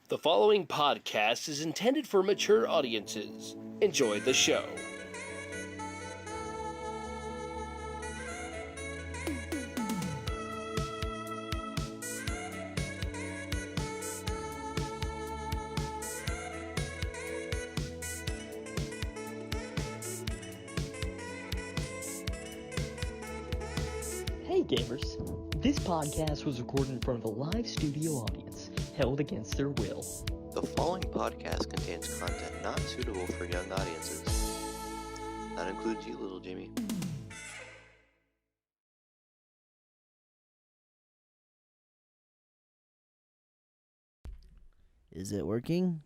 The following podcast is intended for mature audiences. Enjoy the show. Hey gamers, this podcast was recorded in front of a live studio audience, held against their will. The following podcast contains content not suitable for young audiences. That includes you, little Jimmy. Is it working?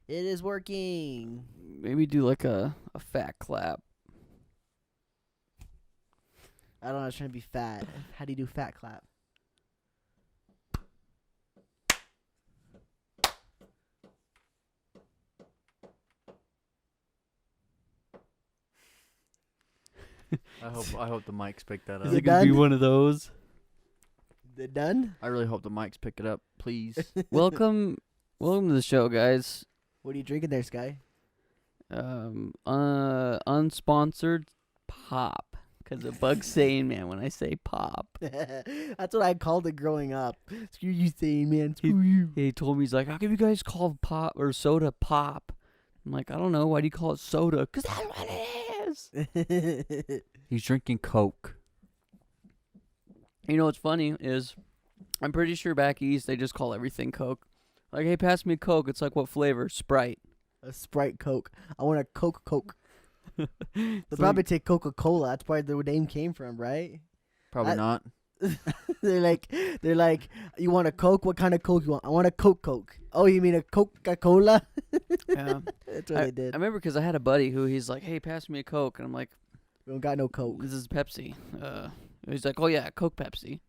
It is working. Maybe do like a fat clap. I don't know, I was trying to be fat. How do you do fat clap? I hope the mics pick that Is up. it It could be done? one of those. Is it done? I really hope the mics pick it up, please. welcome to the show, guys. What are you drinking there, Sky? Unsponsored pop. Because of Bug's saying, man, when I say pop. That's what I called it growing up. Screw you saying, man. Screw you. He told me, he's like, how come you guys call pop or soda pop? I'm like, I don't know. Why do you call it soda? Because that's what it is. He's drinking Coke. You know what's funny is I'm pretty sure back east they just call everything Coke. Like, hey, pass me a Coke. It's like, what flavor? Sprite. A Sprite Coke. I want a Coke. They'll So- probably take Coca-Cola. That's probably the name came from, right? Probably not. They're like, you want a Coke? What kind of Coke you want? I want a Coke. Oh, you mean a Coca-Cola? Yeah. That's what they did. I remember because I had a buddy who he's like, hey, pass me a Coke. And I'm like, We don't got no Coke. this is Pepsi. He's like, oh, yeah, Coke Pepsi.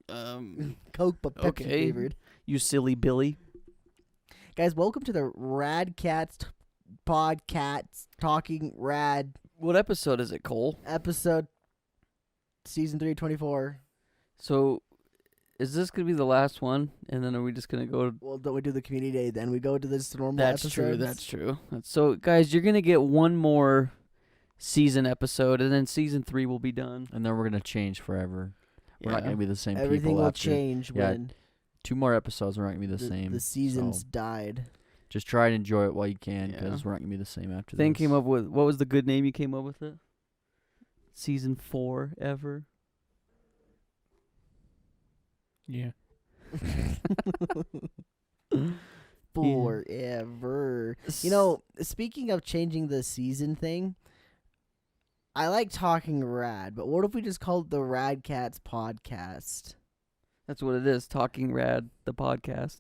Coke, but Pepsi Okay. flavored. You silly Billy. Guys, welcome to the Radkatz podcast, talking rad What episode is it, Cole? episode, season 3, 24. So is this going to be the last one? And then are we just going to go? Well, don't we do the community day? Then we go to this normal That's episodes? true. So, guys, you're going to get one more season episode, and then season 3 will be done. And then we're going to change forever. We're not Yeah. going to be the same Everything people will after. change Yeah, when 2 more episodes, we're not going to be the same. the seasons so died. just try and enjoy it while you can, because Yeah. we're not going to be the same after Thing this. came up with, what was the good name you came up with it? Season 4 ever. Yeah. Forever. You know, speaking of changing the season thing, I like talking rad, but what if we just called it the Radkatz podcast? That's what it is. Talking Rad, the podcast.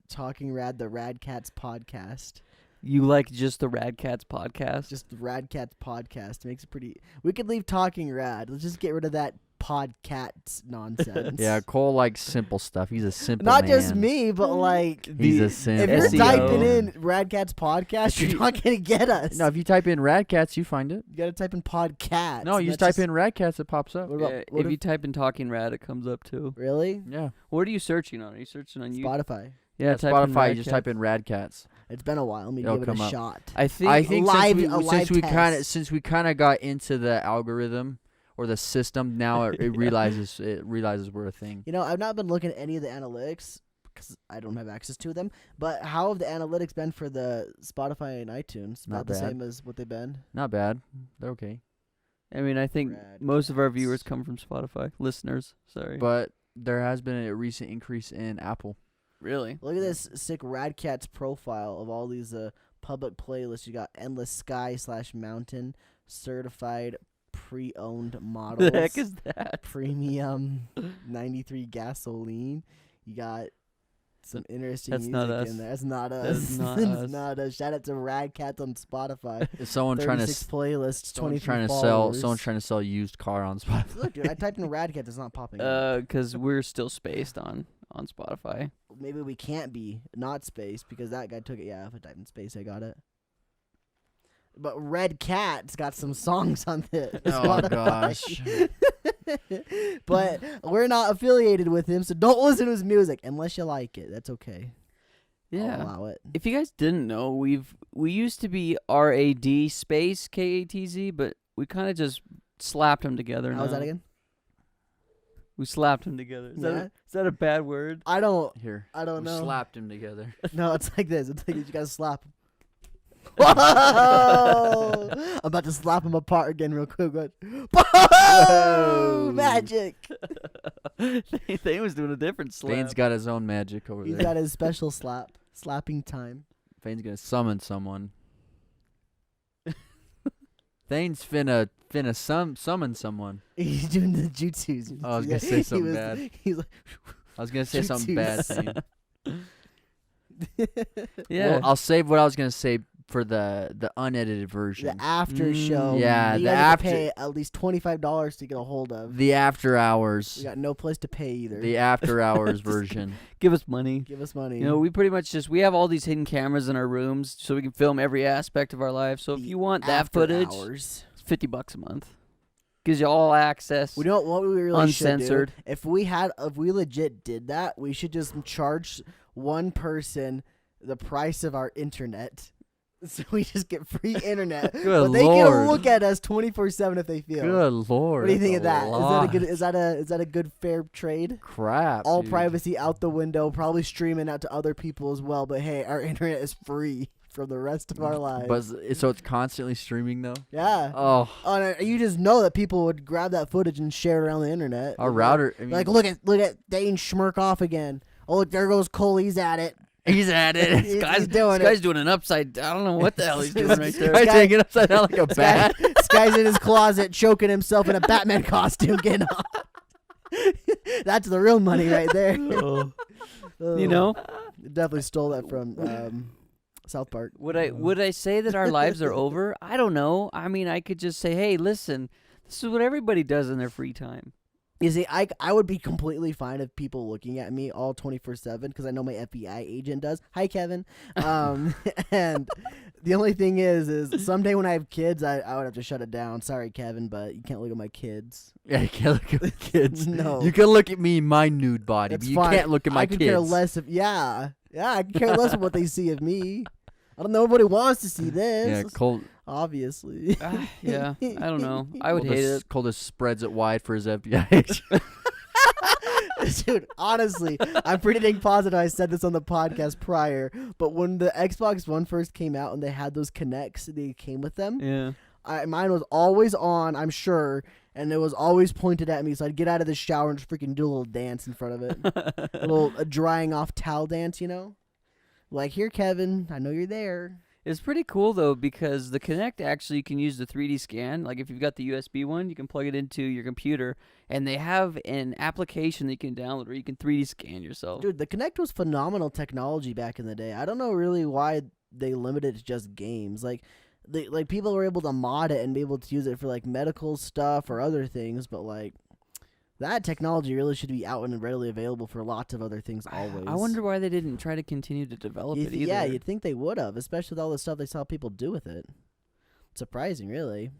Talking rad, the Radkatz podcast. You like just the Radkatz podcast? Just the Radkatz podcast makes it pretty. We could leave talking rad. Let's just get rid of that podcast nonsense. Yeah, Cole likes simple stuff. He's a simple Not man. just me, but like He's a if simple you're SEO. typing in Radkatz podcast, you're not gonna get us. No, if you type in Radcats, you find it. You gotta type in podcast. No, you and just that's type in Radcats, it pops up. What about Yeah, what if if- you type in Talking Rad, it comes up too. really Yeah. What are you searching on? Are you searching on YouTube? Spotify. Yeah, type in Spotify, you just Radcatz. type in Radcats. It's been a while. Let me It'll give it come a up. shot. I think. I think live- a since live we test. kind of got into the algorithm or the system, now it realizes we're a thing. You know, I've not been looking at any of the analytics because I don't have access to them. But how have the analytics been for the Spotify and iTunes? Not About the bad. same as what they've been. Not bad. They're okay. I mean, I think most of our viewers come from Spotify. Listeners, sorry. But there has been a recent increase in Apple. Really? Look at this sick Radkatz profile of all these public playlists. You got Endless Sky / Mountain, Certified Pre-Owned Models. The heck is that? Premium 93 Gasoline. You got some interesting That's music not us. in there. That's not us. That's not That's us. not us. Shout out to Radkatz on Spotify. Is someone trying to 36 playlists, 23 someone's followers. trying to sell used car on Spotify? Look, dude, I typed in Radkatz. It's not popping up. Because we're still spaced on Spotify. Maybe we can't be not space because that guy took it. Yeah, if I type in space, I got it. But Red Cat's got some songs on the Oh Spotify. gosh. But we're not affiliated with him, so don't listen to his music unless you like it. That's okay. Yeah. I'll allow it. If you guys didn't know, we used to be RAD space KATZ, but we kind of just slapped them together. How was now. that again? We slapped them together. Is Yeah. that a bad word? I don't Here. I don't We know. slapped him together. No, it's like this. It's like you gotta slap him. Whoa! I'm about to slap him apart again real quick. Whoa! Magic! Thane was doing a different slap. Fane's got his own magic over He's there. got his special slapping time. Fane's gonna summon someone. Thane's finna summon someone. He's doing the jutsus. Oh, I was gonna say something bad. He's like, I was gonna say something bad, Thane. Yeah. Well, I'll save what I was gonna say for the unedited version. the after show. Yeah, you the gotta after- pay at least $25 to get a hold of. The after hours. We got no place to pay either. The after hours Just version. Give us money. Give us money. You know, we pretty much we have all these hidden cameras in our rooms so we can film every aspect of our life. So if The you want that after footage, hours. it's $50 a month. Gives you all access. We don't. What we really Uncensored. should do, if we legit did that, we should just charge one person the price of our internet, so we just get free internet. Good but they Lord. can look at us 24/7 if they feel. Good Lord. What do you think of that's that? a Is that a lot. good? Is that a good fair trade? Crap. All dude. privacy out the window. Probably streaming out to other people as well. But hey, our internet is free for the rest of our lives. But so it's constantly streaming though. yeah. Oh, And you just know that people would grab that footage and share it around the internet. our router. I mean, Like, look at Dane schmirk off again. Oh, look, there goes Cole. He's at it. he's at it. He's This doing guy's doing an upside. I don't know what the hell he's doing right there. Guy Guy- taking it upside down like a This guy- bat. this guy's in his closet choking himself in a Batman costume. Getting off. That's the real money right there. You Oh. know, Definitely stole that from South Park. would I say that our lives are over? I don't know. I mean, I could just say, hey, listen, this is what everybody does in their free time. You see, I would be completely fine if people looking at me all 24/7 because I know my FBI agent does. Hi, Kevin. And the only thing is someday when I have kids, I would have to shut it down. Sorry, Kevin, but you can't look at my kids. Yeah, you can't look at my kids. No. You can look at me, my nude body, That's but you fine. can't look at my I could kids. care less if I could care less of what they see of me. I don't know. Nobody wants to see this. Yeah, Cole. Obviously. Yeah, I don't know. I would hate it. Cole just spreads it wide for his FBI agent. Dude, honestly, I'm pretty dang positive I said this on the podcast prior, but when the Xbox One first came out and they had those Kinects, they came with them, Yeah. mine was always on, I'm sure, and it was always pointed at me, so I'd get out of the shower and just freaking do a little dance in front of it. a drying off towel dance, you know? Like, here, Kevin, I know you're there. It's pretty cool though because the Kinect actually can use the 3D scan. Like if you've got the USB one, you can plug it into your computer, and they have an application that you can download where you can 3D scan yourself. Dude, the Kinect was phenomenal technology back in the day. I don't know really why they limited it to just games. Like people were able to mod it and be able to use it for like medical stuff or other things, but like that technology really should be out and readily available for lots of other things always. I wonder why they didn't try to continue to develop it either. Yeah, you'd think they would have, especially with all the stuff they saw people do with it. Surprising, really.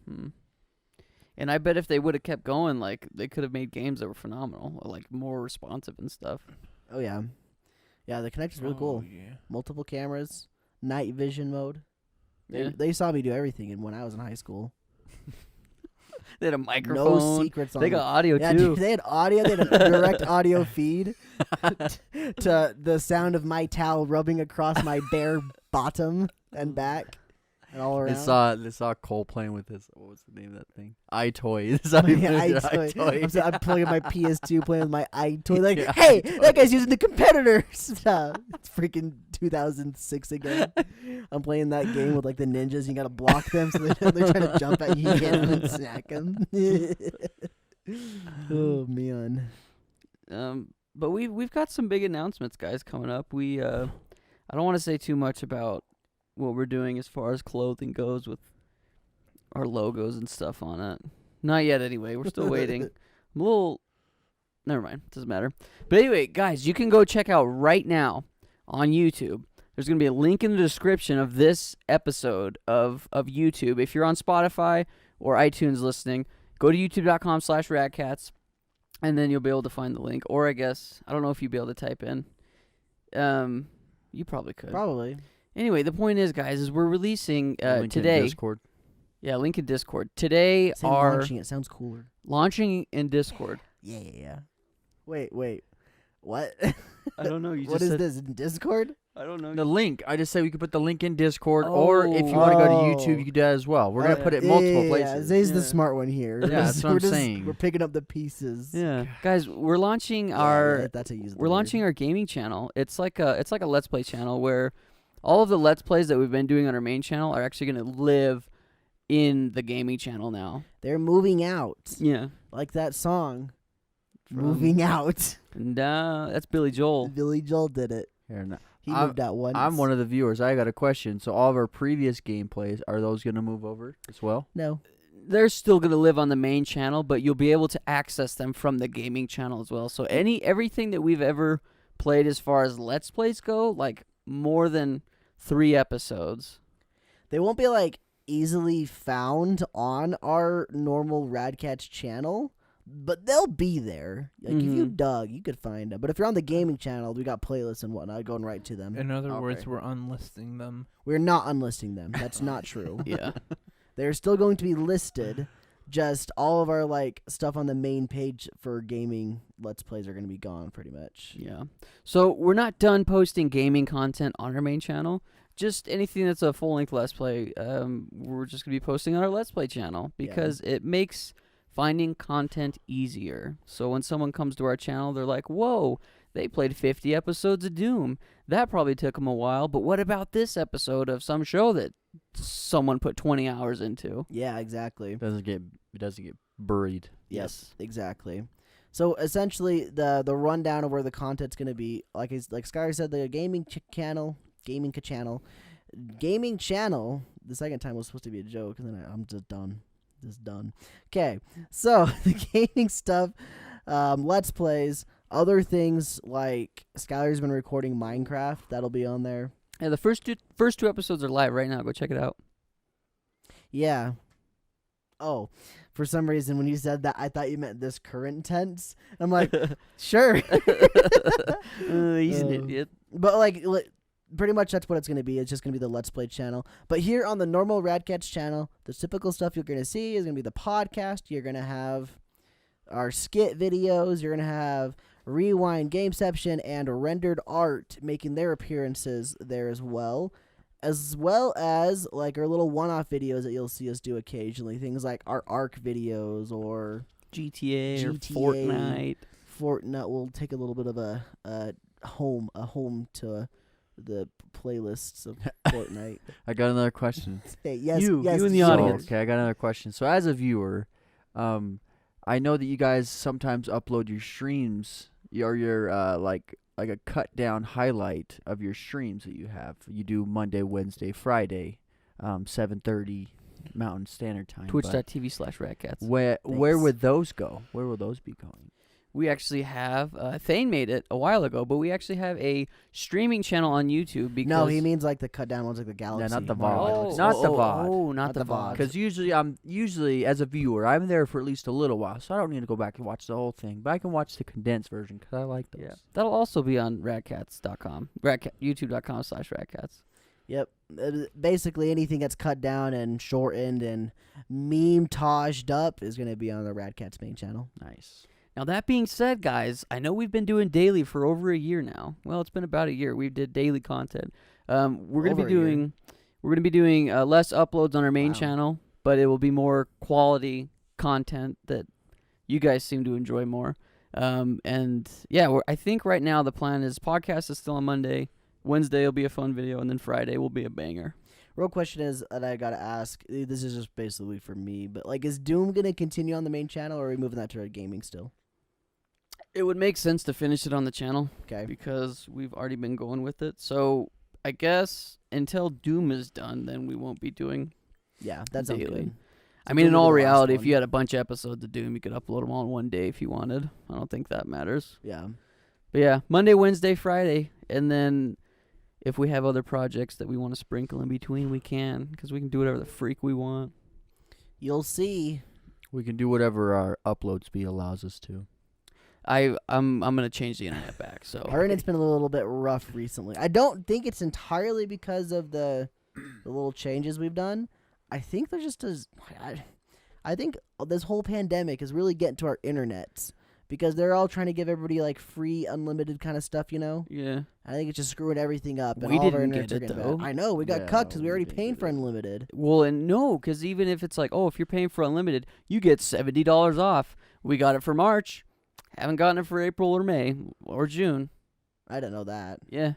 And I bet if they would have kept going, like they could have made games that were phenomenal, like more responsive and stuff. Oh yeah, yeah. The Kinect is really cool. Yeah. Multiple cameras, night vision mode. Yeah. They saw me do everything when I was in high school. They had a microphone. No secrets on They it. got audio Yeah, too. dude, they had audio. They had a direct audio feed to the sound of my towel rubbing across my bare bottom and back and all around. They saw Cole playing with his, what was the name of that thing? iToy. This is how he Yeah, played it, iToy. I'm plugging my PS2, playing with my iToy. Like, Yeah, hey, iToy. that guy's using the competitor stuff. It's freaking 2006 again. I'm playing that game with like the ninjas. You gotta block them so they're trying to jump at you, hit them, and snack them. Oh man. But we've got some big announcements, guys, coming up. I don't want to say too much about what we're doing as far as clothing goes with our logos and stuff on it. Not yet, anyway. We're still waiting. I'm a little. Never mind. Doesn't matter. But anyway, guys, you can go check out right now on YouTube. There's going to be a link in the description of this episode of YouTube. If you're on Spotify or iTunes listening, go to youtube.com/radkatz, and then you'll be able to find the link. Or I guess, I don't know if you'll be able to type in. You probably could. Probably. Anyway, the point is, guys, is we're releasing Link in today. Discord. Yeah, link in Discord. Today Say are launching. It sounds cooler. launching in Discord. Yeah. Wait. What? I don't know. You What just is said, this? Discord? I don't know. The link. I just said we could put the link in Discord, or if you want to go to YouTube, you could do that as well. We're gonna put it in multiple Yeah, places. Zay's the Yeah. smart one here. Yeah, that's what I'm We're saying. We're picking up the pieces. Yeah, guys, we're launching Yeah, our that's how you use the we're word. launching our gaming channel. It's like a Let's Play channel where all of the Let's Plays that we've been doing on our main channel are actually going to live in the gaming channel now. They're moving out. Yeah. Like that song. From- Moving out. And that's Billy Joel. Billy Joel did it. Here, now, He I'm- moved out once. I'm one of the viewers. I got a question. So all of our previous gameplays, are those gonna move over as well? No. They're still going to live on the main channel, but you'll be able to access them from the gaming channel as well. So everything that we've ever played as far as Let's Plays go, like more than 3 episodes. They won't be like easily found on our normal radkatz channel, but they'll be there. Like if you dug, you could find them. But if you're on the gaming channel, we got playlists and whatnot going right to them. In other words, Okay. we're unlisting them. We're not unlisting them. That's not true. Yeah. They're still going to be listed. Just all of our like stuff on the main page for gaming Let's Plays are going to be gone pretty much. Yeah. So we're not done posting gaming content on our main channel. Just anything that's a full-length Let's Play, we're just going to be posting on our Let's Play channel because it makes finding content easier. So when someone comes to our channel, they're like, whoa, they played 50 episodes of Doom. That probably took them a while, but what about this episode of some show that someone put 20 hours into? Yeah, exactly. It doesn't get buried. Yes. Exactly. So essentially, the rundown of where the content's going to be, like Skyler said, the gaming channel. The second time was supposed to be a joke, and then I'm just done. Okay, so the gaming stuff, Let's Plays, other things like Skyler's been recording Minecraft. That'll be on there. Yeah, the first two episodes are live right now. Go check it out. Yeah. Oh, for some reason when you said that, I thought you meant this current tense. I'm like, sure. He's an idiot. But like pretty much that's what it's going to be. It's just going to be the Let's Play channel. But here on the normal radkatz channel, the typical stuff you're going to see is going to be the podcast. You're going to have our skit videos. You're going to have Rewind, Gameception, and Rendered Art making their appearances there as well as like our little one-off videos that you'll see us do occasionally. Things like our ARC videos or GTA or GTA. Fortnite. We'll take a little bit of a home to the playlists of Fortnite. I got another question. Hey, yes, You yes, in the sure. audience. Okay, I got another question. So as a viewer, I know that you guys sometimes upload your streams or your like a cut down highlight of your streams that you have. You do Monday, Wednesday, Friday, 7:30 Mountain Standard Time. but Twitch.tv/radkatz. Where Thanks. would those go? Where will thane be going? We actually have Thane made it a while ago, but we actually have a streaming channel on YouTube because No, he means like the cut down ones, like the Galaxy. not the More VOD. Galaxy. Not the VOD. Oh, not Not the the VOD. VOD. Because usually as a viewer, I'm there for at least a little while, so I don't need to go back and watch the whole thing. But I can watch the condensed version because I like those. Yeah, that'll also be on radkatz.com, youtube.com/radkatz. Yep. Basically, anything that's cut down and shortened and meme-taged up is going to be on the Radkatz main channel. Nice. Now that being said, guys, I know we've been doing daily for over a year now. Well, it's been about a year. We did daily content. We're gonna Over be a year. doing less uploads on our main Wow. channel, but it will be more quality content that you guys seem to enjoy more. And yeah, I think right now the plan is podcast is still on Monday. Wednesday will be a fun video, and then Friday will be a banger. Real question is that I got to ask. This is just basically for me, but like, is Doom going to continue on the main channel, or are we moving that to our gaming still? It would make sense to finish it on the channel Okay. because we've already been going with it. So I guess until Doom is done, then we won't be doing. Yeah, that sounds Daily. good. I mean, in Doom will all be the last reality, if one. you had a bunch of episodes of Doom, you could upload them all in one day if you wanted. I don't think that matters. Yeah. But yeah, Monday, Wednesday, Friday, and then if we have other projects that we want to sprinkle in between, we can, because we can do whatever the freak we want. You'll see. We can do whatever our upload speed allows us to. I'm gonna change the internet back. So Our internet's been a little bit rough recently. I don't think it's entirely because of the little changes we've done. I think they're just I think this whole pandemic is really getting to our internets because they're all trying to give everybody like free, unlimited kind of stuff, you know? yeah. I think it's just screwing everything up. And We all of our didn't internets get are it, getting though. bad. I know, we got Yeah, cut because we we already didn't paying get for it. unlimited. Well, and no, because even if it's like, oh, if you're paying for unlimited, you get $70 off. We got it for March. Haven't gotten it for April or May or June. I didn't know that. Yeah.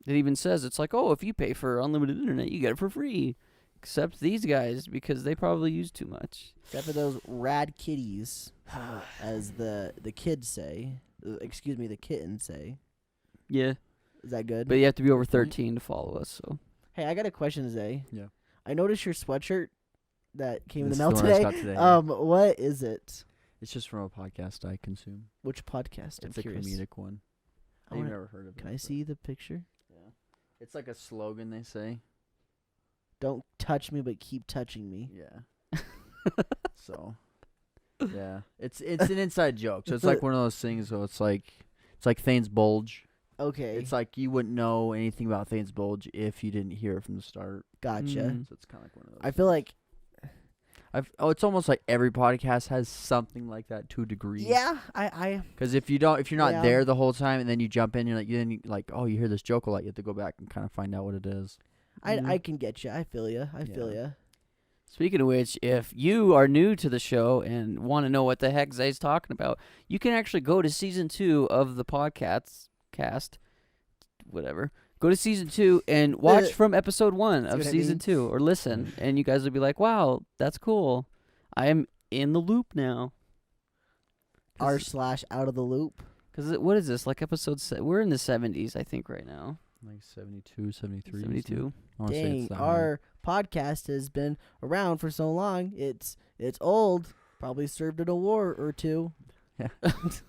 It even says it's like, oh, if you pay for unlimited internet, you get it for free. Except these guys, because they probably use too much. Except for those rad kitties, as the kids say. Excuse me, the kittens say. Yeah. Is that good? But you have to be over 13 to follow us, so. Hey, I got a question, Zay. Yeah. I noticed your sweatshirt that came in This the is mail the one I today. just got today, yeah. What is it? It's just from a podcast I consume. Which podcast? I'm It's a curious. comedic one. I You've wanna- never heard of it. Can I but- see the picture? Yeah. It's like a slogan they say. Don't touch me, but keep touching me. Yeah. So. Yeah. It's an inside joke. So it's like one of those things. So it's like Thane's Bulge. Okay, It's like you wouldn't know anything about Thane's Bulge if you didn't hear it from the start. gotcha. Mm. So it's kind of like one of those. I feel like, it's almost like every podcast has something like that to a degree. yeah, I Because if you're not Yeah. there the whole time and then you jump in, you oh, you hear this joke a lot, you have to go back and kind of find out what it is. I can get you. I feel you. I feel Yeah. you. Speaking of which, if you are new to the show and want to know what the heck Zay's talking about, you can actually go to season 2 of the podcast whatever. Go to season 2 and watch from episode 1 See of what I season mean? 2, or listen, and you guys will be like, "Wow, that's cool. I am in the loop now." R// out of the loop. Because what is this? Like episode? We're in the 70s, I think, right now. Like 72, 73. 72. I wanna say Dang, it's that high. our podcast has been around for so long. It's old. Probably served in a war or two.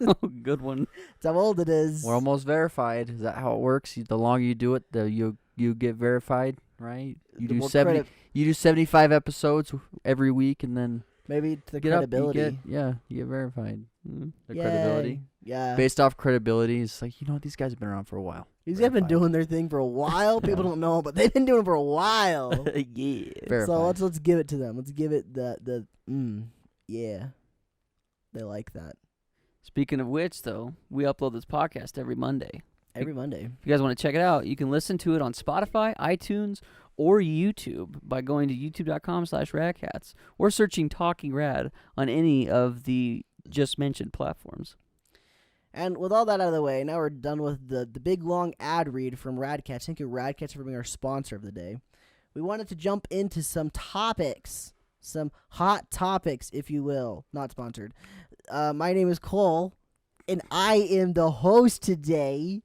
Oh, good one. That's how old it is. We're almost verified. Is that how it works? The longer you do it, you get verified, right? You The do more 70. credit- You do 75 episodes every week, and then maybe the get up. credibility. You get verified. Mm. The Yay. credibility. Yeah. Based off credibility, it's like, these guys have been around for a while. These guys have been verified. doing their thing for a while. People Yeah. don't know, but they've been doing it for a while. Yeah. Verified. So let's give it to them. Let's give it yeah. They like that. Speaking of which, though, we upload this podcast every Monday. Every Monday. If you guys want to check it out, you can listen to it on Spotify, iTunes, or YouTube by going to youtube.com/radkatz or searching Talking Rad on any of the just mentioned platforms. And with all that out of the way, now we're done with the big long ad read from Radkatz. Thank you, Radkatz, for being our sponsor of the day. We wanted to jump into some topics, some hot topics, if you will. Not sponsored. My name is Cole, and I am the host today.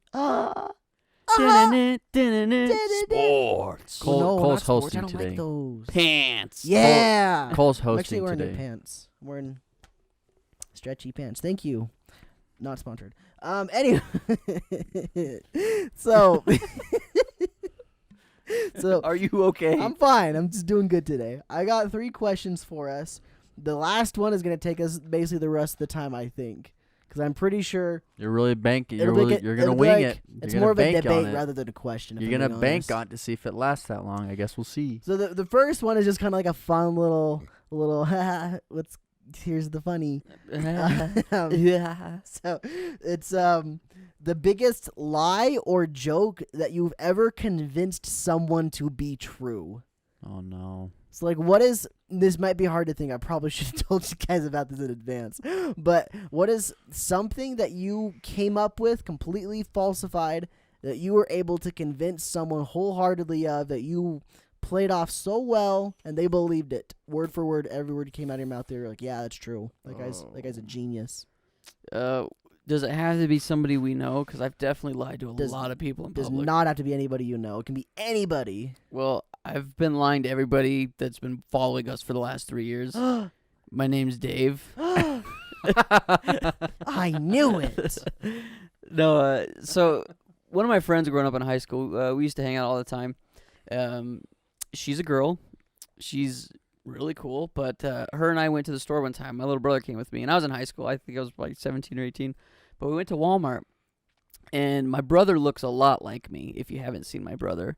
Sports. Cole- No, Cole's not sports. hosting I don't today. like those. Pants. Yeah. Cole's I'm actually hosting wearing new today. pants. I'm wearing stretchy pants. Thank you. Not sponsored. Anyway. so Are you okay? I'm fine. I'm just doing good today. I got 3 questions for us. The last one is going to take us basically the rest of the time, I think, because I'm pretty sure You're really banking. it'll You're be gonna it'll be wing like- it. It's You're more gonna of a bank on debate it. rather than a question. if You're I'm gonna being bank honest. on it to see if it lasts that long. I guess we'll see. So the first one is just kind of like a fun little here's the funny. Yeah. So it's the biggest lie or joke that you've ever convinced someone to be true. Oh no. So like this might be hard to think. I probably should have told you guys about this in advance. But what is something that you came up with completely falsified that you were able to convince someone wholeheartedly of, that you played off so well and they believed it word for word? Every word came out of your mouth, they were like, yeah, that's true. That guy's a genius. Does it have to be somebody we know? Because I've definitely lied to a lot of people in Does public. not have to be anybody you know. It can be anybody. Well, I've been lying to everybody that's been following us for the last 3 years. My name's Dave. I knew it. No, so one of my friends growing up in high school, we used to hang out all the time. She's a girl. She's really cool, but her and I went to the store one time. My little brother came with me, and I was in high school. I think I was like 17 or 18. But we went to Walmart, and my brother looks a lot like me. If you haven't seen my brother,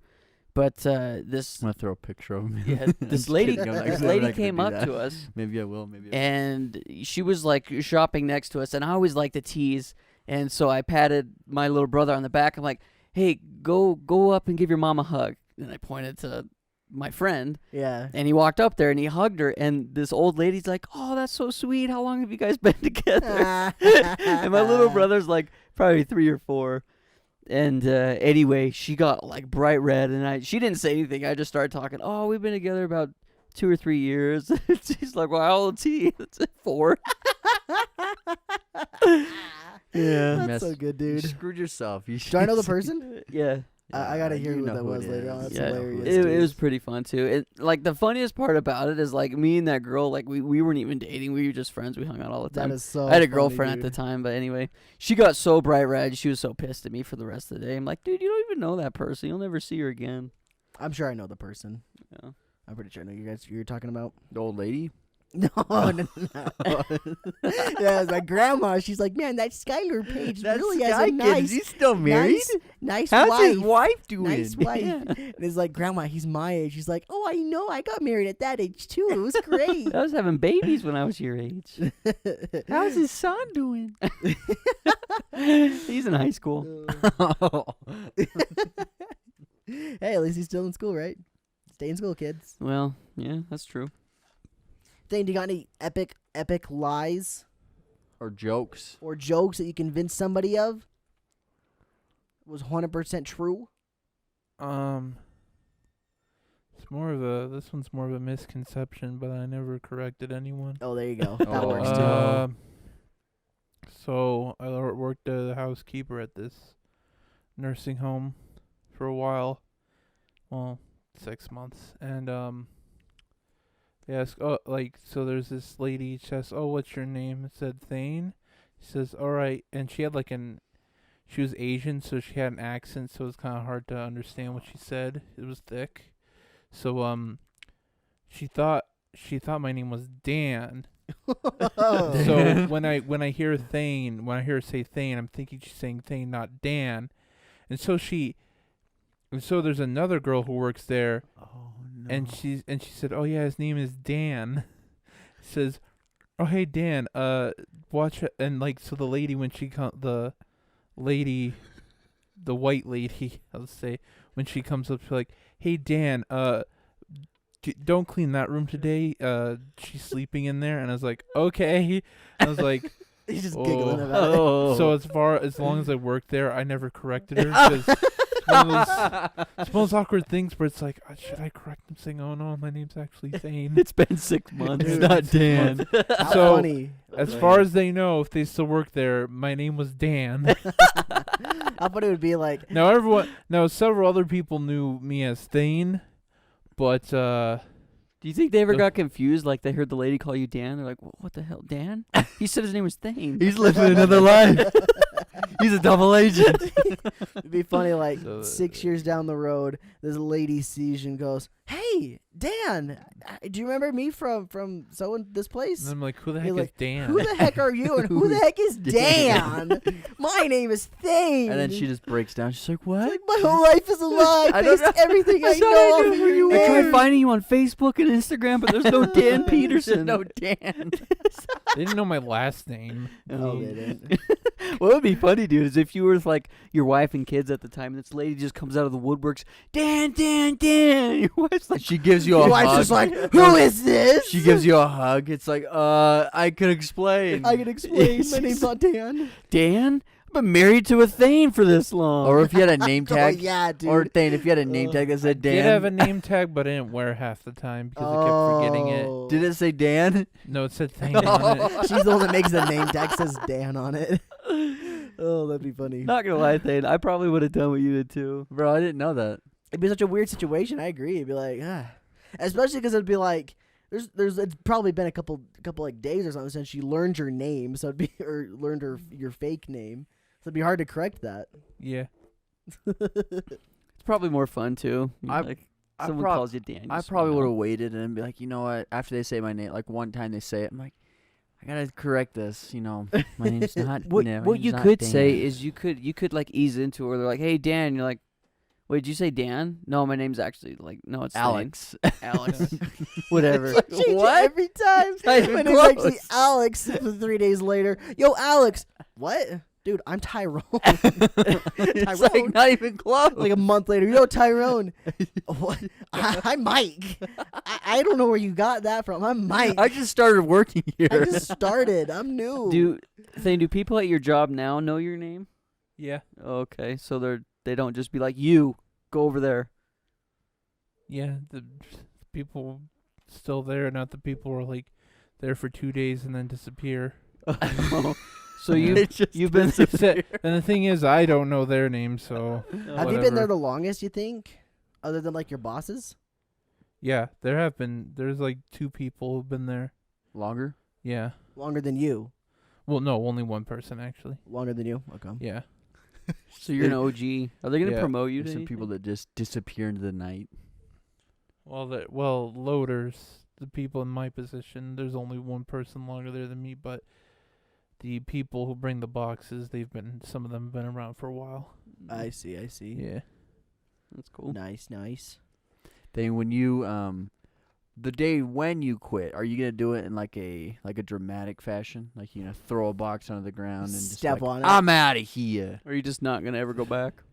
but this I'm gonna throw a picture of him. yeah, this lady I'm not this gonna lady do came up that. to us. Maybe I will. Maybe. I will. And she was like shopping next to us, and I always like to tease, and so I patted my little brother on the back. I'm like, "Hey, go up and give your mom a hug." And I pointed to my friend, Yeah. and he walked up there and he hugged her. And this old lady's like, "Oh, that's so sweet. How long have you guys been together?" And my little brother's like probably 3 or 4. And anyway, she got like bright red, and she didn't say anything. I just started talking. Oh, we've been together about 2 or 3 years. She's like, well, how old's he? It's 4. Yeah. That's so good, You dude. screwed yourself. You Do I know the person? Yeah. I gotta hear you who know that who it was later is. on. That's Yeah, hilarious. it dude. was pretty fun too. It like the funniest part about it is like me and that girl, like we weren't even dating. We were just friends. We hung out all the time. That is so I had a funny, girlfriend at dude. the time, but anyway, she got so bright red. She was so pissed at me for the rest of the day. I'm like, dude, you don't even know that person. You'll never see her again. I'm sure I know the person. Yeah. I'm pretty sure I know you guys you're talking about. The old lady. No, no. Yeah, it's my grandma. She's like, man, that Skylar Page really has a nice, Is he still married? nice How's wife. his wife doing? Nice wife. And it's like, grandma, he's my age. She's like, oh, I know. I got married at that age too. It was great. I was having babies when I was your age. How's his son doing? He's in high school. Hey, at least he's still in school, right? Stay in school, kids. Well, yeah, that's true. Thane, do you got any epic lies Or jokes? or jokes that you convinced somebody of was 100% true? This one's more of a misconception, but I never corrected anyone. Oh, there you go. That Oh, works too. So I worked as a housekeeper at this nursing home for a while. Well, 6 months. And they ask, so there's this lady. She asks, oh, what's your name? It said Thane. She says, all right. And she had she was Asian, so she had an accent, so it was kind of hard to understand what she said. It was thick. So she thought my name was Dan. So when I hear Thane, when I hear her say Thane, I'm thinking she's saying Thane, not Dan. And so there's another girl who works there. Oh no. And she said, "Oh yeah, his name is Dan." Says, "Oh hey Dan, watch it." And so the lady when she the white lady, I'll say, when she comes up, she's like, "Hey Dan, don't clean that room today. She's sleeping in there." And I was like, "Okay." I was like, He's just oh. giggling about it. Oh. So as long as I worked there, I never corrected her because it's one of those awkward things where it's like, should I correct them saying, "Oh no, my name's actually Thane." It's been 6 months. Dude, Not Dan. How So, funny. As far as they know, if they still work there, my name was Dan. How funny it would be like, Now several other people knew me as Thane, but Do you think they ever got confused? Like they heard the lady call you Dan. They're like, what the hell, Dan? He said his name was Thane. He's living another life. He's a double agent. it'd be funny like So, 6 years down the road, this lady sees you and goes, hey, Dan, do you remember me from this place? and I'm like, who the heck You're is like, Dan? Who the heck are you and who the heck is Dan? My name is Thane. And then she just breaks down. She's like, "What?" Like, my whole life is a lie. I don't Based know. everything I That's what know I of knew who you I tried are. finding you on Facebook and Instagram, but there's no Dan Peterson. No Dan. They didn't know my last name. Oh, they didn't. What would be funny, dude, is if you were with like your wife and kids at the time, and this lady just comes out of the woodworks, Dan, Dan, Dan. Your wife's like, She gives you a Your wife's hug. just like, who is this? She gives you a hug. It's like, I can explain. I can explain. My name's not Dan. Dan? I've been married to a Thane for this long. Or if you had a name Oh, tag. yeah, dude. Or Thane, if you had a name tag that said Did Dan. have a name tag, but I didn't wear half the time because I kept forgetting it. Oh. Did it say Dan? No, it said Thane on it. She's the one that makes the name tag says Dan on it. Oh, that'd be funny. Not gonna lie, Thane, I probably would have done what you did too. Bro, I didn't know that. It'd be such a weird situation. I agree. It'd be like, especially because it'd be like, it's probably been a couple like days or something since she learned your name, so it'd be or learned your fake name, so it'd be hard to correct that. Yeah. It's probably more fun too. Like I someone prob- calls you Dan. you I probably smile. would have waited and be like, you know what? After they say my name, like one time they say it, I'm like, I gotta correct this. My name's not. What no, my what name's you not could Dan. say is you could like ease into it. Where they're like, "Hey Dan," you're like, "Wait, did you say Dan?" No, my name's actually like no, it's Alex. Thane. Alex. Whatever. Change it every time. Not even My name's actually close. Alex. 3 days later, yo, Alex. What? Dude, I'm Tyrone. It's like Tyrone. not even close. Like a month later, yo, Tyrone. What? I'm Mike. I don't know where you got that from. I'm Mike. I just started working here. I just started. I'm new. Do people at your job now know your name? Yeah. Okay, so they don't just be like, "You go over there." Yeah. The people still there, not the people who are like there for 2 days and then disappear. So you've been And the thing is, I don't know their names, so Have you been there the longest, you think? Other than like your bosses? yeah, there's like 2 people who've been there. Longer? Yeah. Longer than you. Well, no, only one person actually. Longer than you? Okay. Yeah. So you're an OG. Are they gonna Yeah. promote you? There's To some people that just disappear into the night. Well, loaders, the people in my position, there's only one person longer there than me, but the people who bring the boxes, some of them have been around for a while. I see. Yeah. That's cool. Nice. Then when you the day when you quit, are you gonna do it in like a dramatic fashion? Like you gonna throw a box onto the ground and just Step like, on it. I'm out of here. Are you just not gonna ever go back?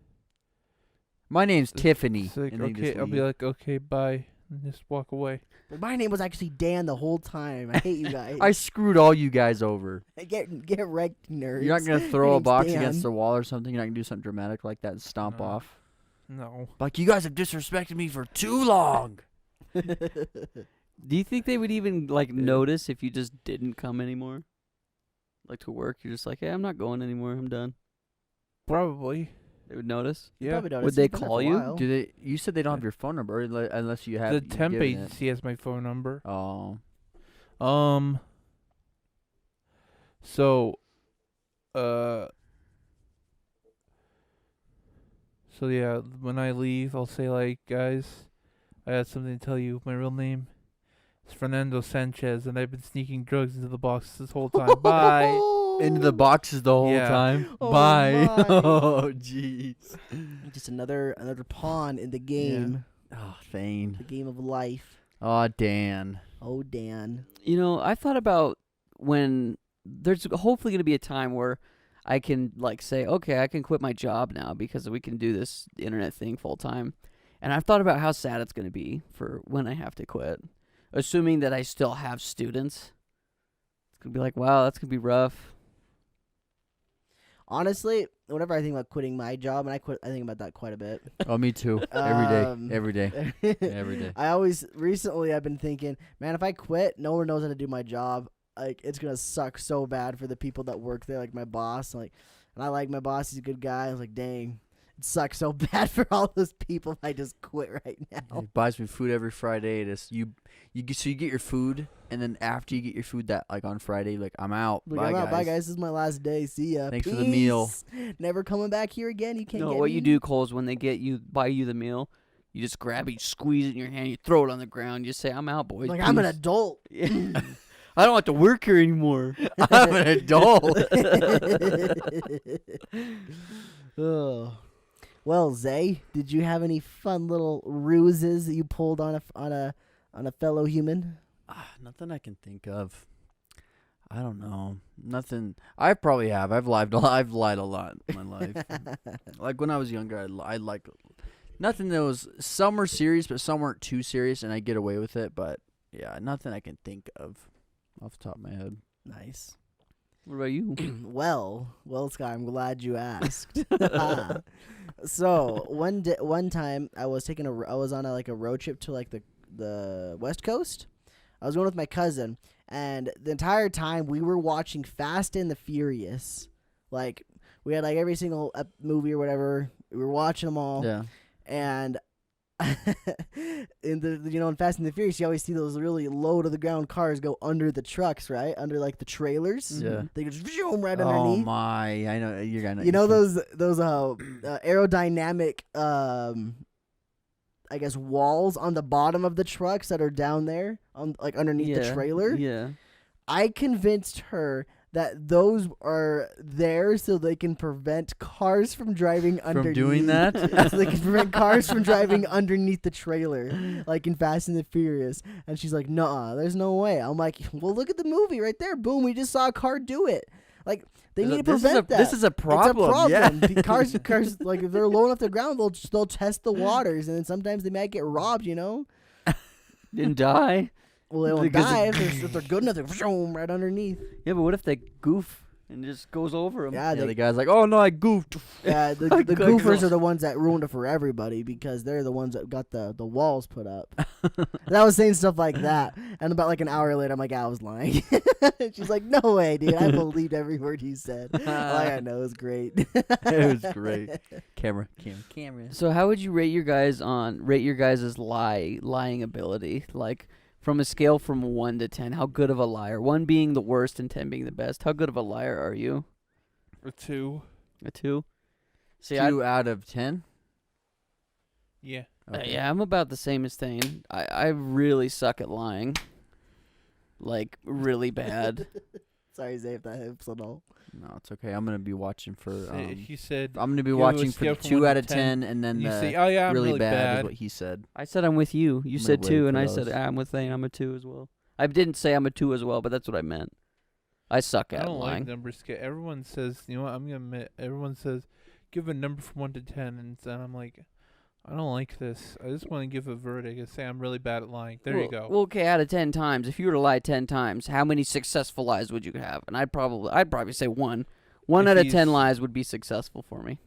My name's Tiffany. It's like, and then you okay, just I'll be leave. like, okay, bye, and just walk away. But my name was actually Dan the whole time. I hate you guys. I screwed all you guys over. Get wrecked, nerds. You're not gonna throw My a name's box Dan. against the wall or something. You're not gonna do something dramatic like that and stomp No. off. No. Like you guys have disrespected me for too long. Do you think they would even like notice if you just didn't come anymore? Like to work, you're just like, "Hey, I'm not going anymore. I'm done." Probably. They would notice. Yeah. Probably noticed. Would they He's been there call for a you? while. Do they? You said they don't have your phone number unless you have The temp given it. agency has my phone number. Oh, So, yeah, when I leave, I'll say like, guys, I had something to tell you. My real name is Fernando Sanchez, and I've been sneaking drugs into the box this whole time. Bye. into the boxes the whole Yeah. time. Oh Bye. my. Oh, jeez. Just another pawn in the game. Oh, Thane. The game of life. Oh, Dan. Oh, Dan. You know, I thought about when there's hopefully going to be a time where I can like say, okay, I can quit my job now because we can do this internet thing full time. And I've thought about how sad it's going to be for when I have to quit, assuming that I still have students. It's going to be like, wow, that's going to be rough. Honestly, whenever I think about quitting my job, and I think about that quite a bit. Oh, me too. Every day. Um, Every day. Every day. I've been thinking, man, if I quit, no one knows how to do my job. Like, it's gonna suck so bad for the people that work there, like my boss. Like, and I like my boss; he's a good guy. I was like, dang, it sucks so bad for all those people if I just quit right now. He buys me food every Friday. So you get your food, and then after you get your food, that like on Friday, like I'm out. Like, Bye, I'm guys. out. Bye, guys. This is my last day. See ya. Thanks for the meal. Peace. Never coming back here again. You can't No, get what me. you do, Cole, is when they buy you the meal, you just grab it, you squeeze it in your hand, you throw it on the ground, you say, I'm out, boys. Like, I'm an peace." adult. Yeah. I don't have to work here anymore. I'm an adult. Oh. Well, Zay, did you have any fun little ruses that you pulled on a fellow human? Nothing I can think of. I don't know. Nothing. I probably have. I've lied a lot in my life. Like when I was younger, I like nothing that was. Some were serious, but some weren't too serious, and I get away with it. But yeah, nothing I can think of off the top of my head. Nice. What about you? Well, Scott, I'm glad you asked. So one time I was on a road trip to like the West Coast. I was going with my cousin, and the entire time we were watching Fast and the Furious. Like, we had like every single movie or whatever. We were watching them all. Yeah. And in Fast and the Furious, you always see those really low to the ground cars go under the trucks, right? Under like the trailers. Yeah. They just zoom right Oh underneath. my! I know you're gonna. You know those aerodynamic I guess walls on the bottom of the trucks that are down there on like underneath the trailer. Yeah. I convinced her that those are there so they can prevent cars from driving underneath. From doing that? So they can prevent cars from driving underneath the trailer, like in Fast and the Furious. And she's like, "Nuh-uh, there's no way." I'm like, "Well, look at the movie right there. Boom, we just saw a car do it." Like, they need to prevent that. This is a problem. It's a problem. Yeah. The cars, like, if they're low enough to the ground, they'll test the waters, and then sometimes they might get robbed, you know? Didn't die. Well, they won't Because die if they're good enough. They're right underneath. Yeah, but what if they goof and just goes over them? Yeah, Yeah, the guy's like, "Oh no, I goofed." yeah. The goofers are the ones that ruined it for everybody because they're the ones that got the walls put up. And I was saying stuff like that, and about like an hour later, I'm like, I was lying. She's like, "No way, dude! I believed every word you said." Like, I know, it was great. It was great. Camera. So how would you rate your guys' lying ability? Like, from a scale from 1 to 10, how good of a liar? 1 being the worst and 10 being the best. How good of a liar are you? A 2. A 2? See, 2 out of 10. Yeah. yeah, I'm about the same as Thane. I really suck at lying. Like, really bad. Sorry, Zay, if that helps at all. No, it's okay. I'm gonna be watching for. He said. I'm gonna be give it a watching for the scale from 2 1 out to of 10, and then You the say, "Oh yeah, I'm really really bad is bad." what he said. I said I'm with you. You I'm said waiting 2, for and I those. said I'm with Thane. I'm a 2 as well. I didn't say I'm a 2 as well, but that's what I meant. I suck I at don't lying. like number scale. Everyone says, you know what? I'm gonna admit. Everyone says, give a number from 1 to 10, and then I'm like, I don't like this. I just want to give a verdict and say I'm really bad at lying. There you go. Well, okay, out of 10 times, if you were to lie 10 times, how many successful lies would you have? And I'd probably say 1. 1 If out of he's- 10 lies would be successful for me,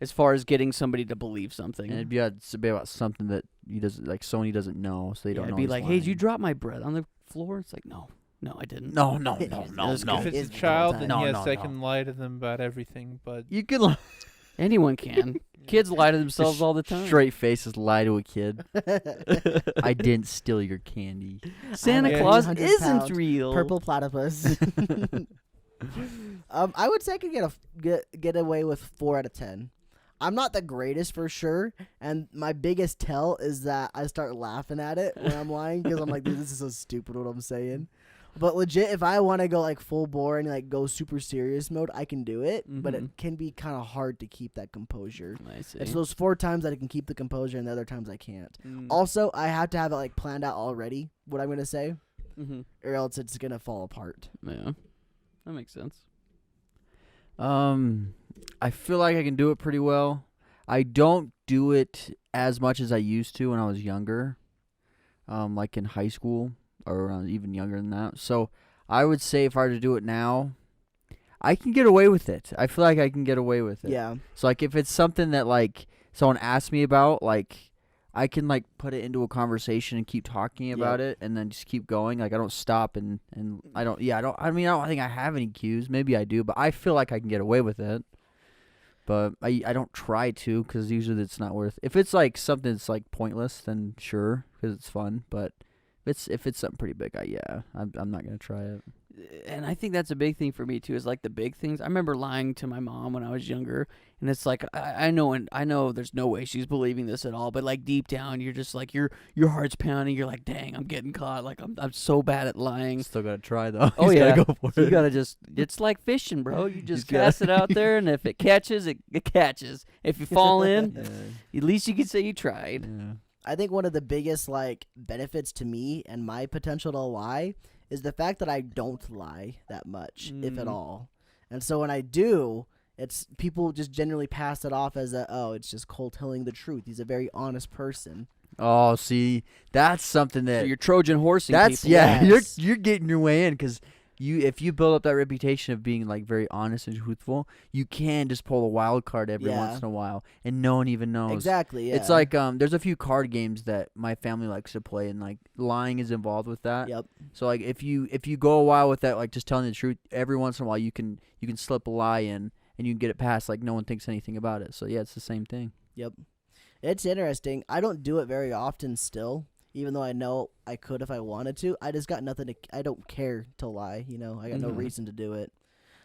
as far as getting somebody to believe something. And it'd be about something that he doesn't like. Sony doesn't know, so they don't It'd know. be he's like, "Hey, did you lying. drop my bread on the floor?" It's like, no, I didn't. No. It was if good. it's a child, then No, yes, no, I no. can lie to them about everything. But You can lie. Anyone can. Kids lie to themselves all the time. Straight faces lie to a kid. I didn't steal your candy. Santa Yeah. Claus 100 isn't pounds. real. Purple platypus. I would say I could get away with 4 out of 10. I'm not the greatest for sure, and my biggest tell is that I start laughing at it when I'm lying because I'm like, dude, this is so stupid what I'm saying. But legit, if I want to go like full bore and like go super serious mode, I can do it. But it can be kind of hard to keep that composure. I see. It's those 4 times that I can keep the composure, and the other times I can't. Mm. Also, I have to have it like planned out already what I'm gonna say, Mhm. or else it's gonna fall apart. Yeah, that makes sense. I feel like I can do it pretty well. I don't do it as much as I used to when I was younger, like in high school or even younger than that. So I would say if I were to do it now, I can get away with it. I feel like I can get away with it. Yeah. So like if it's something that like someone asks me about, like I can like put it into a conversation and keep talking about it, and then just keep going. Like I don't stop and I don't. Yeah, I don't. I mean, I don't think I have any cues. Maybe I do, but I feel like I can get away with it. But I don't try to because usually it's not worth. If it's like something that's like pointless, then sure, because it's fun. But if it's something pretty big, I'm not gonna try it. And I think that's a big thing for me too, is like the big things. I remember lying to my mom when I was younger, and it's like I know there's no way she's believing this at all, but like deep down you're just like your heart's pounding, you're like, dang, I'm getting caught, like I'm so bad at lying. Still gotta try though. Oh You yeah, gotta go for you it. gotta it's like fishing, bro. You just gotta- cast it out there, and if it catches, it catches. If you fall in, Yeah. at least you can say you tried. Yeah. I think one of the biggest like benefits to me and my potential to lie is the fact that I don't lie that much, if at all. And so when I do, it's people just generally pass it off as it's just Cole telling the truth. He's a very honest person. Oh, see, that's something So that you're Trojan horsing that's people. yeah. Yes. You're getting your way in because if you build up that reputation of being like very honest and truthful, you can just pull a wild card every Yeah. once in a while, and no one even knows. Exactly. Yeah. It's like there's a few card games that my family likes to play, and like lying is involved with that. Yep. So like if you go a while with that, like just telling the truth, every once in a while you can slip a lie in, and you can get it past like no one thinks anything about it. So yeah, it's the same thing. Yep. It's interesting. I don't do it very often still, even though I know I could if I wanted to. I just got nothing to. I don't care to lie. You know, I got no Mhm. reason to do it.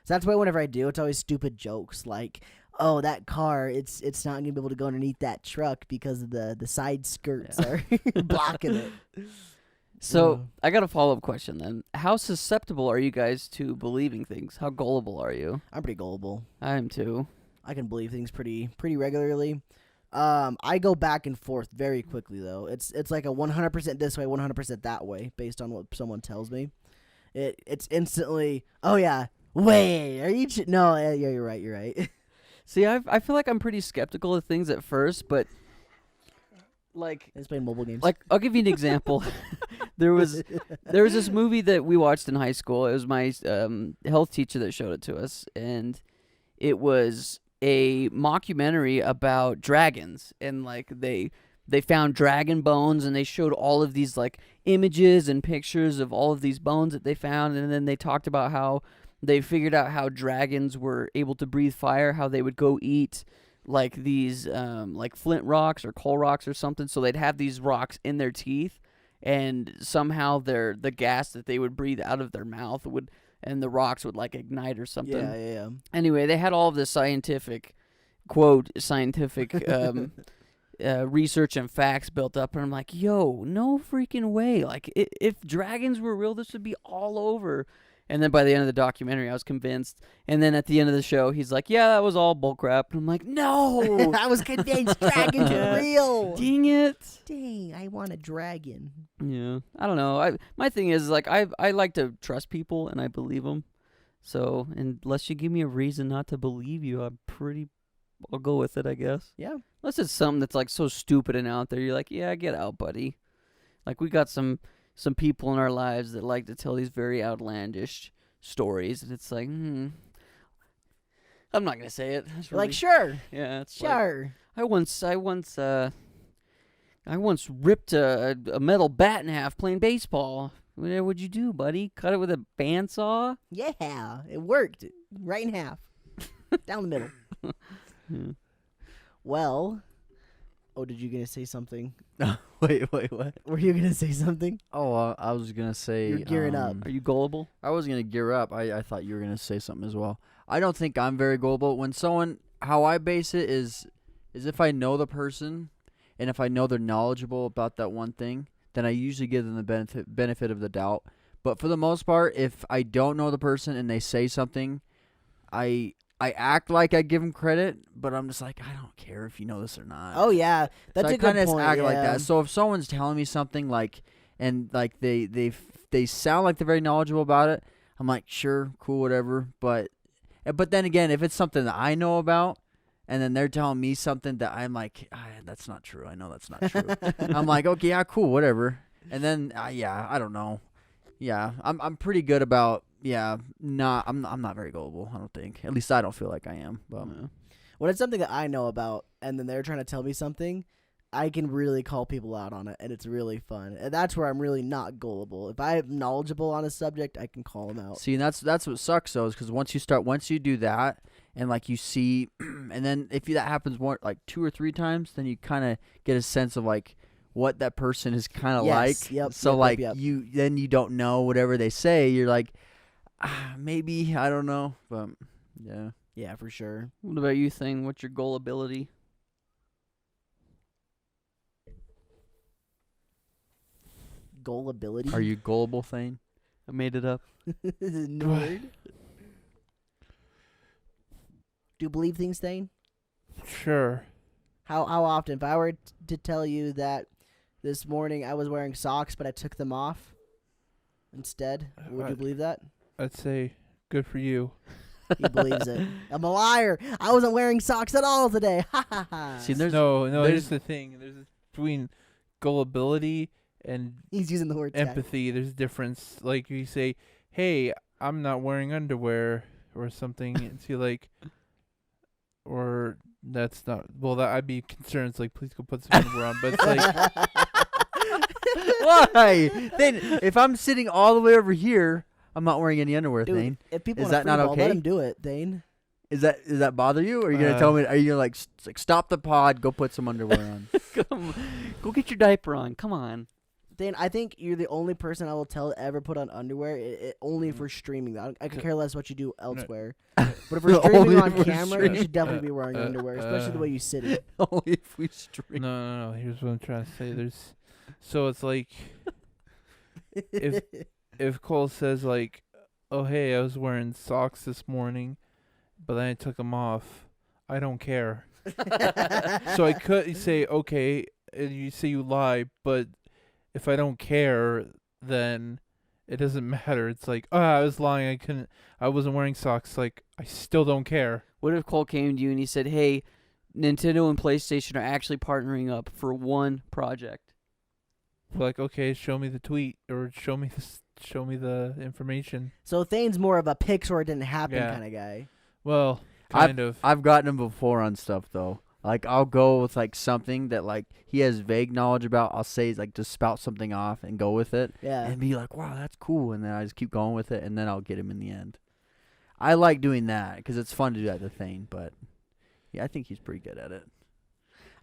So that's why whenever I do, it's always stupid jokes like, "Oh, that car, it's not gonna be able to go underneath that truck because the side skirts are blocking it." So I got a follow-up question then. How susceptible are you guys to believing things? How gullible are you? I'm pretty gullible. I am too. I can believe things pretty regularly. I go back and forth very quickly though. It's like a 100% this way, 100% that way, based on what someone tells me. It's instantly, oh yeah, wait, are you? No, yeah, you're right. You're right. See, I feel like I'm pretty skeptical of things at first, but like It's playing mobile games. Like, I'll give you an example. there was this movie that we watched in high school. It was my health teacher that showed it to us, and it was a mockumentary about dragons, and like they found dragon bones, and they showed all of these like images and pictures of all of these bones that they found, and then they talked about how they figured out how dragons were able to breathe fire, how they would go eat like these like flint rocks or coal rocks or something, so they'd have these rocks in their teeth, and somehow the gas that they would breathe out of their mouth would, and the rocks would like ignite or something. Yeah. Anyway, they had all of this scientific research and facts built up, and I'm like, yo, no freaking way. Like, if dragons were real, this would be all over. And then by the end of the documentary, I was convinced. And then at the end of the show, he's like, yeah, that was all bullcrap. And I'm like, no. I was convinced dragons were real. Dang it. Dang, I want a dragon. Yeah, I don't know. My thing is, like, I like to trust people, and I believe them. So unless you give me a reason not to believe you, I'll go with it, I guess. Yeah. Unless it's something that's like so stupid and out there, you're like, yeah, get out, buddy. Like, we got some people in our lives that like to tell these very outlandish stories, and it's like, I'm not gonna say it. That's really, Like, sure. yeah, it's Sure. like, I once ripped a metal bat in half playing baseball. What'd you do, buddy? Cut it with a bandsaw? Yeah, it worked. Right in half. Down the middle. Yeah. Well, did you gonna say something? Wait, what? Were you gonna say something? Oh, I was gonna say. You're gearing up. Are you gullible? I was gonna gear up. I thought you were gonna say something as well. I don't think I'm very gullible. When someone, how I base it is if I know the person, and if I know they're knowledgeable about that one thing, then I usually give them the benefit of the doubt. But for the most part, if I don't know the person and they say something, I act like I give them credit, but I'm just like, I don't care if you know this or not. Oh yeah, that's so a I good kinda point. act like yeah. that. So if someone's telling me something like, and like they sound like they're very knowledgeable about it, I'm like, sure, cool, whatever. But then again, if it's something that I know about, and then they're telling me something that I'm like, that's not true. I know that's not true. I'm like, okay, yeah, cool, whatever. And then I don't know. Yeah, I'm pretty good about. Yeah, I'm not very gullible, I don't think. At least I don't feel like I am. But When it's something that I know about, and then they're trying to tell me something, I can really call people out on it, and it's really fun. And that's where I'm really not gullible. If I'm knowledgeable on a subject, I can call them out. see, and that's what sucks though, is because once you do that, and like you see, and then if that happens more like 2 or 3 times, then you kind of get a sense of like what that person is kind of Yes, like. yep, So yep, like yep. you don't know whatever they say. You're like, maybe, I don't know, but yeah. Yeah, for sure. What about you, Thing? What's your gullibility? Gullibility. Are you gullible, Thane? I made it up. Nerd. Do you believe things, Thane? Sure. How often? If I were to tell you that this morning I was wearing socks, but I took them off instead, would you believe that? I'd say good for you. He believes it. I'm a liar. I wasn't wearing socks at all today. Ha ha ha. See, there's No, there's- here's the thing. There's between gullibility and He's using the word tag. empathy. There's a difference. Like you say, "Hey, I'm not wearing underwear" or something. It's you like, or that's not. Well, that I'd be concerned. It's like, please go put some underwear on. But it's like, why? Then if I'm sitting all the way over here, I'm not wearing any underwear, Dude, Thane. if people Is wanna that not free ball, okay? let him do it, Thane. Does that bother you? Or are you gonna tell me? Are you like stop the pod? Go put some underwear on. Go get your diaper on. Come on. Thane, I think you're the only person I will tell to ever put on underwear. Only Mm. if we're streaming. I could care less what you do elsewhere. But But if we're streaming Only on if we're camera, you should streaming. definitely be wearing underwear, especially the way you sit it. Only if we stream. no. Here's what I'm trying to say. So it's like, if Cole says like, "Oh hey, I was wearing socks this morning, but then I took them off," I don't care. So I could say, okay, you say you lie, but if I don't care, then it doesn't matter. It's like, oh, I was lying. I wasn't wearing socks. Like, I still don't care. What if Cole came to you and he said, "Hey, Nintendo and PlayStation are actually partnering up for one project"? Like, okay, show me the tweet or show me the information. So Thane's more of a pics or it didn't happen Yeah. kind of guy. Well, kind of. I've gotten him before on stuff though. Like I'll go with like something that like he has vague knowledge about. I'll say like just spout something off and go with it. Yeah. And be like, wow, that's cool. And then I just keep going with it, and then I'll get him in the end. I like doing that because it's fun to do that to Thane, but yeah, I think he's pretty good at it.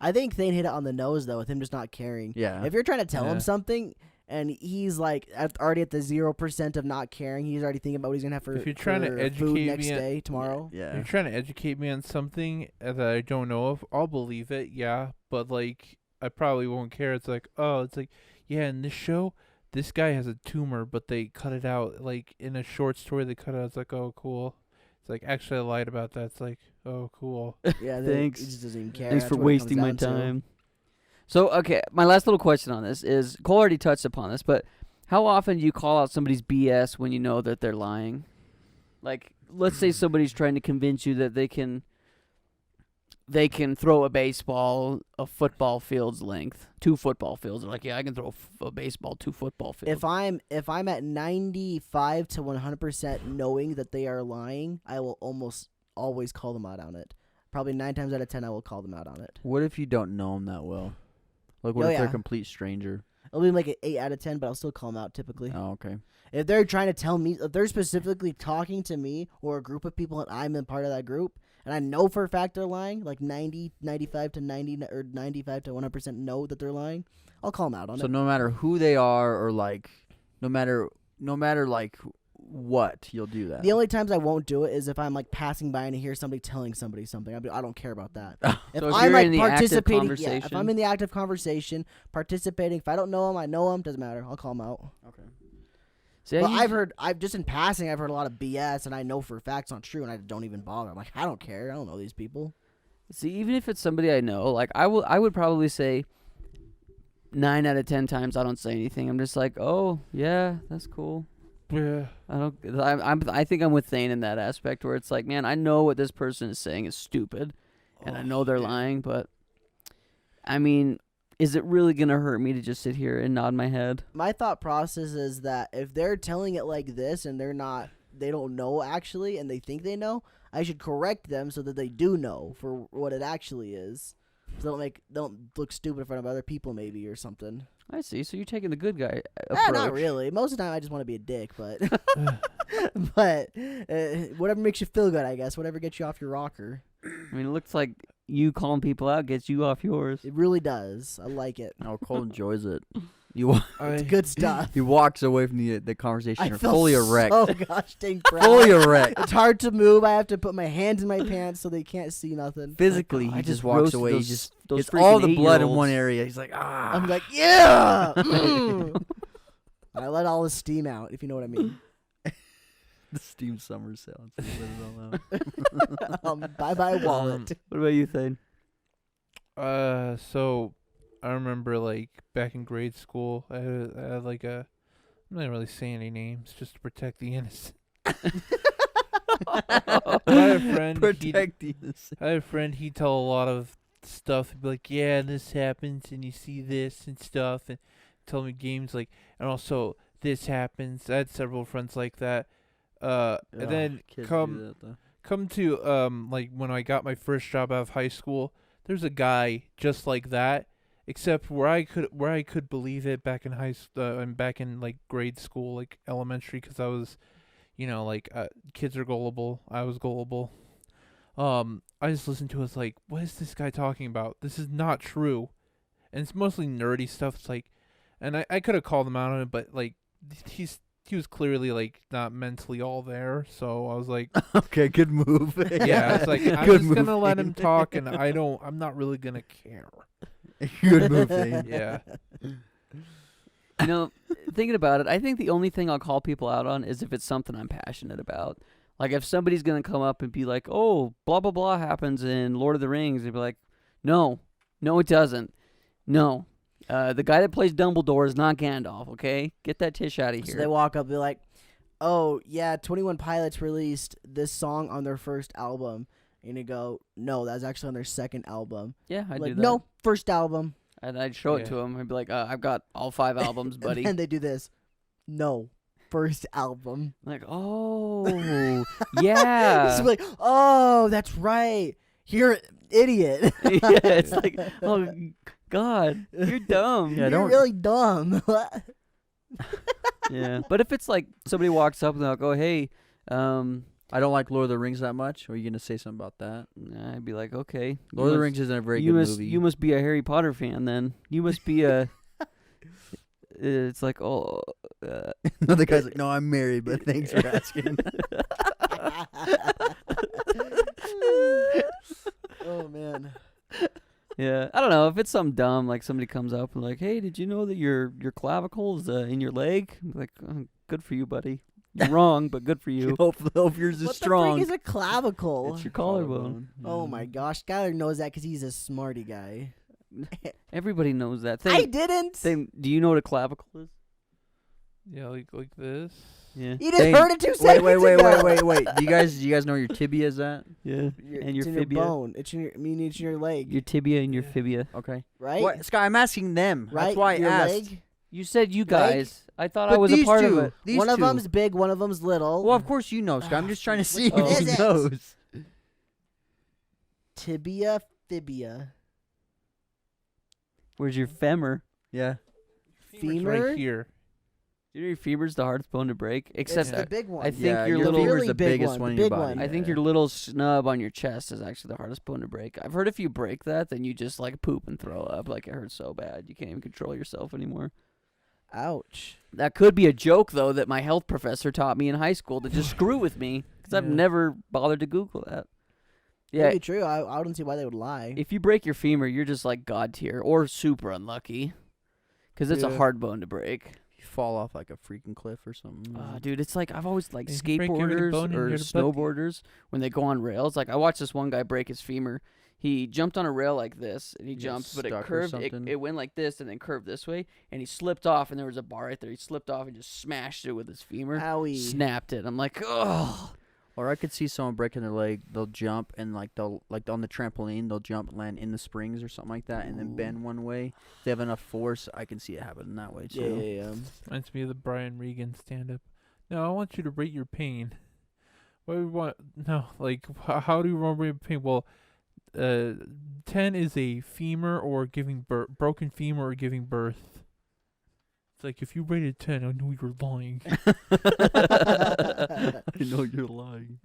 I think Thane hit it on the nose though, with him just not caring. Yeah. If you're trying to tell Yeah. him something and he's like already at the 0% of not caring, he's already thinking about what he's gonna have for, If you're trying to for educate food next me on- day, tomorrow. Yeah. If you're trying to educate me on something that I don't know of, I'll believe it, yeah. But, like, I probably won't care. It's like, yeah, in this show, this guy has a tumor, but they cut it out. Like, in a short story, they cut it out. It's like, oh, cool. It's like, actually, I lied about that. It's like, oh, cool. Yeah, Thanks. He just doesn't even care. Thanks That's for what it comes wasting my down to. time. So, okay, my last little question on this is, Cole already touched upon this, but how often do you call out somebody's BS when you know that they're lying? Like, let's say somebody's trying to convince you that they can throw a baseball a football field's length, 2 football fields. They're like, yeah, I can throw a baseball 2 football fields. If I'm at 95 to 100% knowing that they are lying, I will almost always call them out on it. Probably 9 times out of 10, I will call them out on it. What if you don't know him that well? Like, what Oh, if they're yeah. a complete stranger? It'll be like an 8 out of 10, but I'll still call them out typically. Oh, okay. If they're trying to tell me, if they're specifically talking to me or a group of people and I'm in part of that group, and I know for a fact they're lying, like 95 to 90 or 95 to 100% know that they're lying, I'll call them out on So it. no matter who they are, or like, no matter like what, you'll do that. The only times I won't do it is if I'm like passing by and I hear somebody telling somebody something. I don't care about that. If So if I'm you're like in the active participating, if conversation- I'm in the active conversation, participating, if I don't know them, I know them, doesn't matter. I'll call them out. Okay. See, But I've just in passing, I've heard a lot of BS, and I know for a fact it's not true, and I don't even bother. I'm like, I don't care. I don't know these people. See, even if it's somebody I know, like I would probably say 9 out of 10 times I don't say anything. I'm just like, oh yeah, that's cool. Yeah. I think I'm with Thane in that aspect where it's like, man, I know what this person is saying is stupid, and I know they're lying, but I mean, is it really gonna hurt me to just sit here and nod my head? My thought process is that if they're telling it like this and they don't know actually, and they think they know, I should correct them so that they do know for what it actually is. So they don't look stupid in front of other people, maybe, or something. I see. So you're taking the good guy approach. Not really. Most of the time, I just want to be a dick, but but whatever makes you feel good, I guess. Whatever gets you off your rocker. I mean, it looks like you calling people out gets you off yours. It really does. I like it. Oh, Cole enjoys it. It's It's good stuff. He walks away from the conversation I feel fully erect. Oh gosh, dang proud. Fully erect. It's hard to move. I have to put my hands in my pants so they can't see nothing. Physically, I he just just walks roasted away. He those- just those gets all freaking the blood in 8-year-olds. one area. He's like, ah. I'm like, yeah. I let all the steam out, if you know what I mean. the steam summer sounds. Let it all out. Bye bye wallet. What about you, Thane? So I remember like back in grade school, I had like I'm not gonna really say any names just to protect the innocent. I had a friend. Protect the innocent. I had a friend. He'd tell a lot of stuff. He'd be like, "Yeah, this happens, and you see this and stuff," and tell me games like, and also this happens. I had several friends like that. And then Kids come do that, though. come to like when I got my first job out of high school, there's a guy just like that, except where I could believe it back in and back in like grade school, like elementary, because I was, like kids are gullible. I was gullible. I just listened to it, like, what is this guy talking about? This is not true, and it's mostly nerdy stuff. It's like, and I could have called him out on it, but like he was clearly like not mentally all there, so I was like, Okay, good move. yeah, it's like I'm Good just gonna move, let Thane. him talk, and I'm not really gonna care. Good move, Thane. Yeah. You know, thinking about it, I think the only thing I'll call people out on is if it's something I'm passionate about. Like if somebody's gonna come up and be like, "Oh, blah blah blah happens in Lord of the Rings," they'd be like, "No, no, it doesn't. No, the guy that plays Dumbledore is not Gandalf. Okay, get that tish out of So here." they walk up, they're like, "Oh yeah, 21 Pilots released this song on their first album," and you go, "No, that's actually on their second album." Yeah, I'd Like, do that. no, first album. And I'd show it Yeah. to him. I'd be like, "I've got all 5 albums, buddy." And they do this. No, first album. I'm like, oh, yeah. It's like, oh, that's right. You're an idiot. Yeah, it's like, oh, God, you're dumb. Yeah, You're really dumb. Yeah, but if it's like somebody walks up and they'll go, "Hey," I don't like Lord of the Rings that much. Are you gonna say something about that? I'd be like, "Okay, Lord of the Rings isn't a very you good must, movie. You must be a Harry Potter fan, then. You must be a." It's like, oh, No, the guy's like, no, I'm married, but thanks for asking. Oh man. yeah. I don't know if it's something dumb, like somebody comes up and like, "Hey, did you know that your clavicle is in your leg?" I'm like, oh, good for you, buddy. You're wrong, but good for you. hope yours is What strong. the freak is a clavicle? It's your collarbone. Oh my gosh, Skylar knows that because he's a smarty guy. Everybody knows that. I didn't. Do you know what a clavicle is? Yeah, like this. Yeah. You just Thing- heard it 2 seconds Wait. ago. Do you guys know where your tibia is at? Yeah. And your it's in fibia. your bone. It's in your. I mean, it's in your leg. Your tibia and your fibia. Okay. Right. What, Sky? I'm asking them. Right. That's why I your asked. Leg. You said you Leg? guys. I thought I But was a these part two, of it. These One of two. them's big. One of them's little. Well, of course you know, Sky. I'm just trying to see one if is he it? knows. Tibia, fibia, Where's your femur? Yeah. femur. Right here. You know your femur's the hardest bone to break. It's Except the big one. I think Yeah, your your little. femur's really the big biggest one, one the in your big body. one. I think your little snub on your chest is actually the hardest bone to break. I've heard if you break that, then you just like poop and throw up. Like it hurts so bad you can't even control yourself anymore. Ouch. That could be a joke though that my health professor taught me in high school to just screw with me because I've Yeah. never bothered to Google that. Yeah, Maybe true. I don't see why they would lie. if you break your femur, you're just like God tier or super unlucky because it's a Yeah. hard bone to break. You fall off like a freaking cliff or something. Dude, it's like I've always like If you break every skateboarders bone in or your butt- snowboarders when they go on rails. Like I watched this one guy break his femur. He jumped on a rail like this, and he You got jumped, but it stuck or curved. something? It went like this, and then curved this way, and he slipped off, and there was a bar right there. He slipped off and just smashed it with his femur, Owie. snapped it. I'm like, oh, Or I could see someone breaking their leg. They'll jump and they'll on the trampoline. They'll jump, land in the springs or something like that, and then bend one way. If they have enough force, I can see it happening that way Yeah, too. yeah, yeah. Reminds me of the Brian Regan stand-up. No, I want you to rate your pain. What do we want? No, like how do you want to rate pain? Well, 10 is a femur or giving birth, broken femur or giving birth. It's like if you rated 10, I knew you were lying. I know you're lying.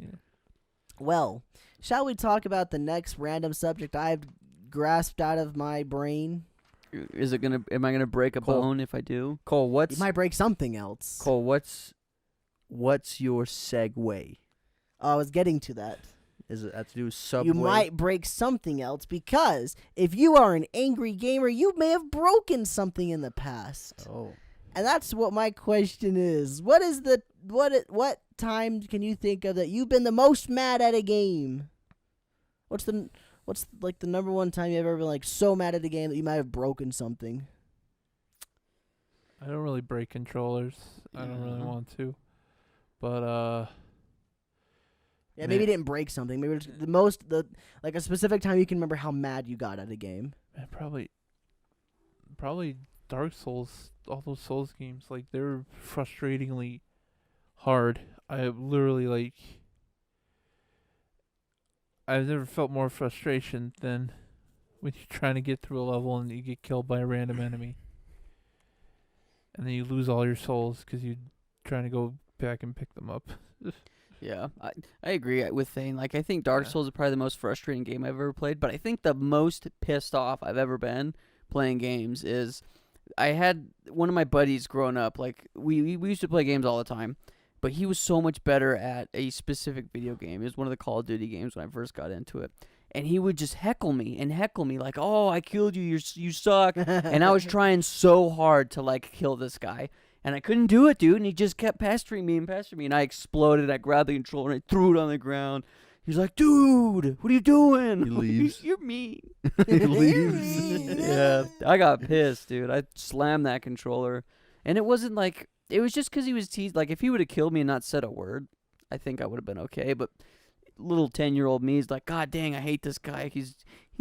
Well, shall we talk about the next random subject I've grasped out of my brain? is it gonna? Am I gonna break a Cole. bone if I do? Cole, You what's might break something else. what's your segue? I was getting to that. Is it have to do with Subway? You might break something else because if you are an angry gamer, you may have broken something in the past. Oh. And that's what my question is. What time can you think of that you've been the most mad at a game? What's like the number one time you've ever been like so mad at a game that you might have broken something? I don't really break controllers. I don't really Yeah. want to. But Yeah, maybe you didn't break something. Maybe it's like a specific time you can remember how mad you got at a game. man, probably Dark Souls, all those Souls games, like they're frustratingly hard. I literally like I've never felt more frustration than when you're trying to get through a level and you get killed by a random enemy. And then you lose all your souls because you're trying to go back and pick them up. Yeah, I agree with Thane. Like, I think Dark Yeah. Souls is probably the most frustrating game I've ever played, but I think the most pissed off I've ever been playing games is I had one of my buddies growing up. Like, we used to play games all the time, but he was so much better at a specific video game. It was one of the Call of Duty games when I first got into it. and he would just heckle me like, "Oh, I killed you. You suck." And I was trying so hard to like kill this guy, and I couldn't do it, dude. And he just kept pestering me, and I exploded. I grabbed the controller and I threw it on the ground. He's like, "Dude, what are you doing?" He leaves. You're mean. He leaves. Yeah, I got pissed, dude. I slammed that controller, and it wasn't like it was just because he was teased. Like if he would have killed me and not said a word, I think I would have been okay. But little 10-year-old me is like, God dang, I hate this guy. He's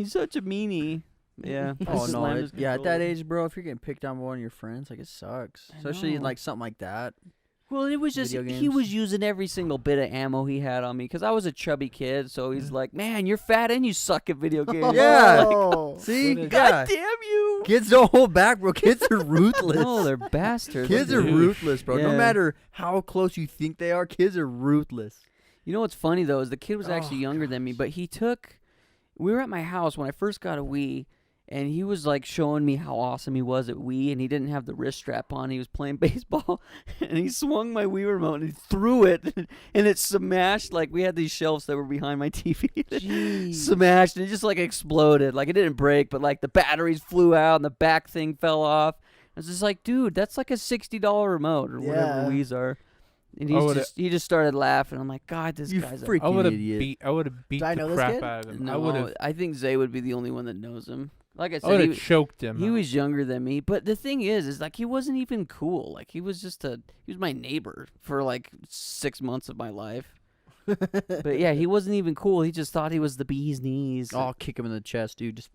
such a meanie. Yeah. I Oh no! slammed his Yeah, at that controller. age, bro, if you're getting picked on by one of your friends, like it sucks. I Especially in know. like something like that. Well, it was just Video he was games. using every single bit of ammo he had on me because I was a chubby kid. So he's like, "Man, you're fat and you suck at video games." Yeah. Oh. See, What is- yeah. God damn you! Kids don't hold back, bro. Kids are ruthless. No, they're bastards. Kids are Douche. ruthless, bro. No Yeah. matter how close you think they are, kids are ruthless. You know what's funny though is the kid was actually Oh, younger than me, but we were at my house when I first got a Wii, and he was like showing me how awesome he was at Wii, and he didn't have the wrist strap on. He was playing baseball, and he swung my Wii remote and he threw it, and it smashed. Like we had these shelves that were behind my TV, Jeez. smashed, and it just like exploded. Like it didn't break, but like the batteries flew out and the back thing fell off. I was just like, dude, that's like a $60 remote or whatever Yeah. Wii's are. And would've- he just started laughing. I'm like, God, this You guy's a freak- I would have idiot. beat Do I the know this crap kid? out of him. I No, would have. I think Zay would be the only one that knows him. Like I I said, would he, have choked him. he out. was younger than me. But the thing is like he wasn't even cool. Like he was he was my neighbor for like 6 months of my life. But yeah, he wasn't even cool. He just thought he was the bee's knees. Oh, I'll kick him in the chest, dude. Just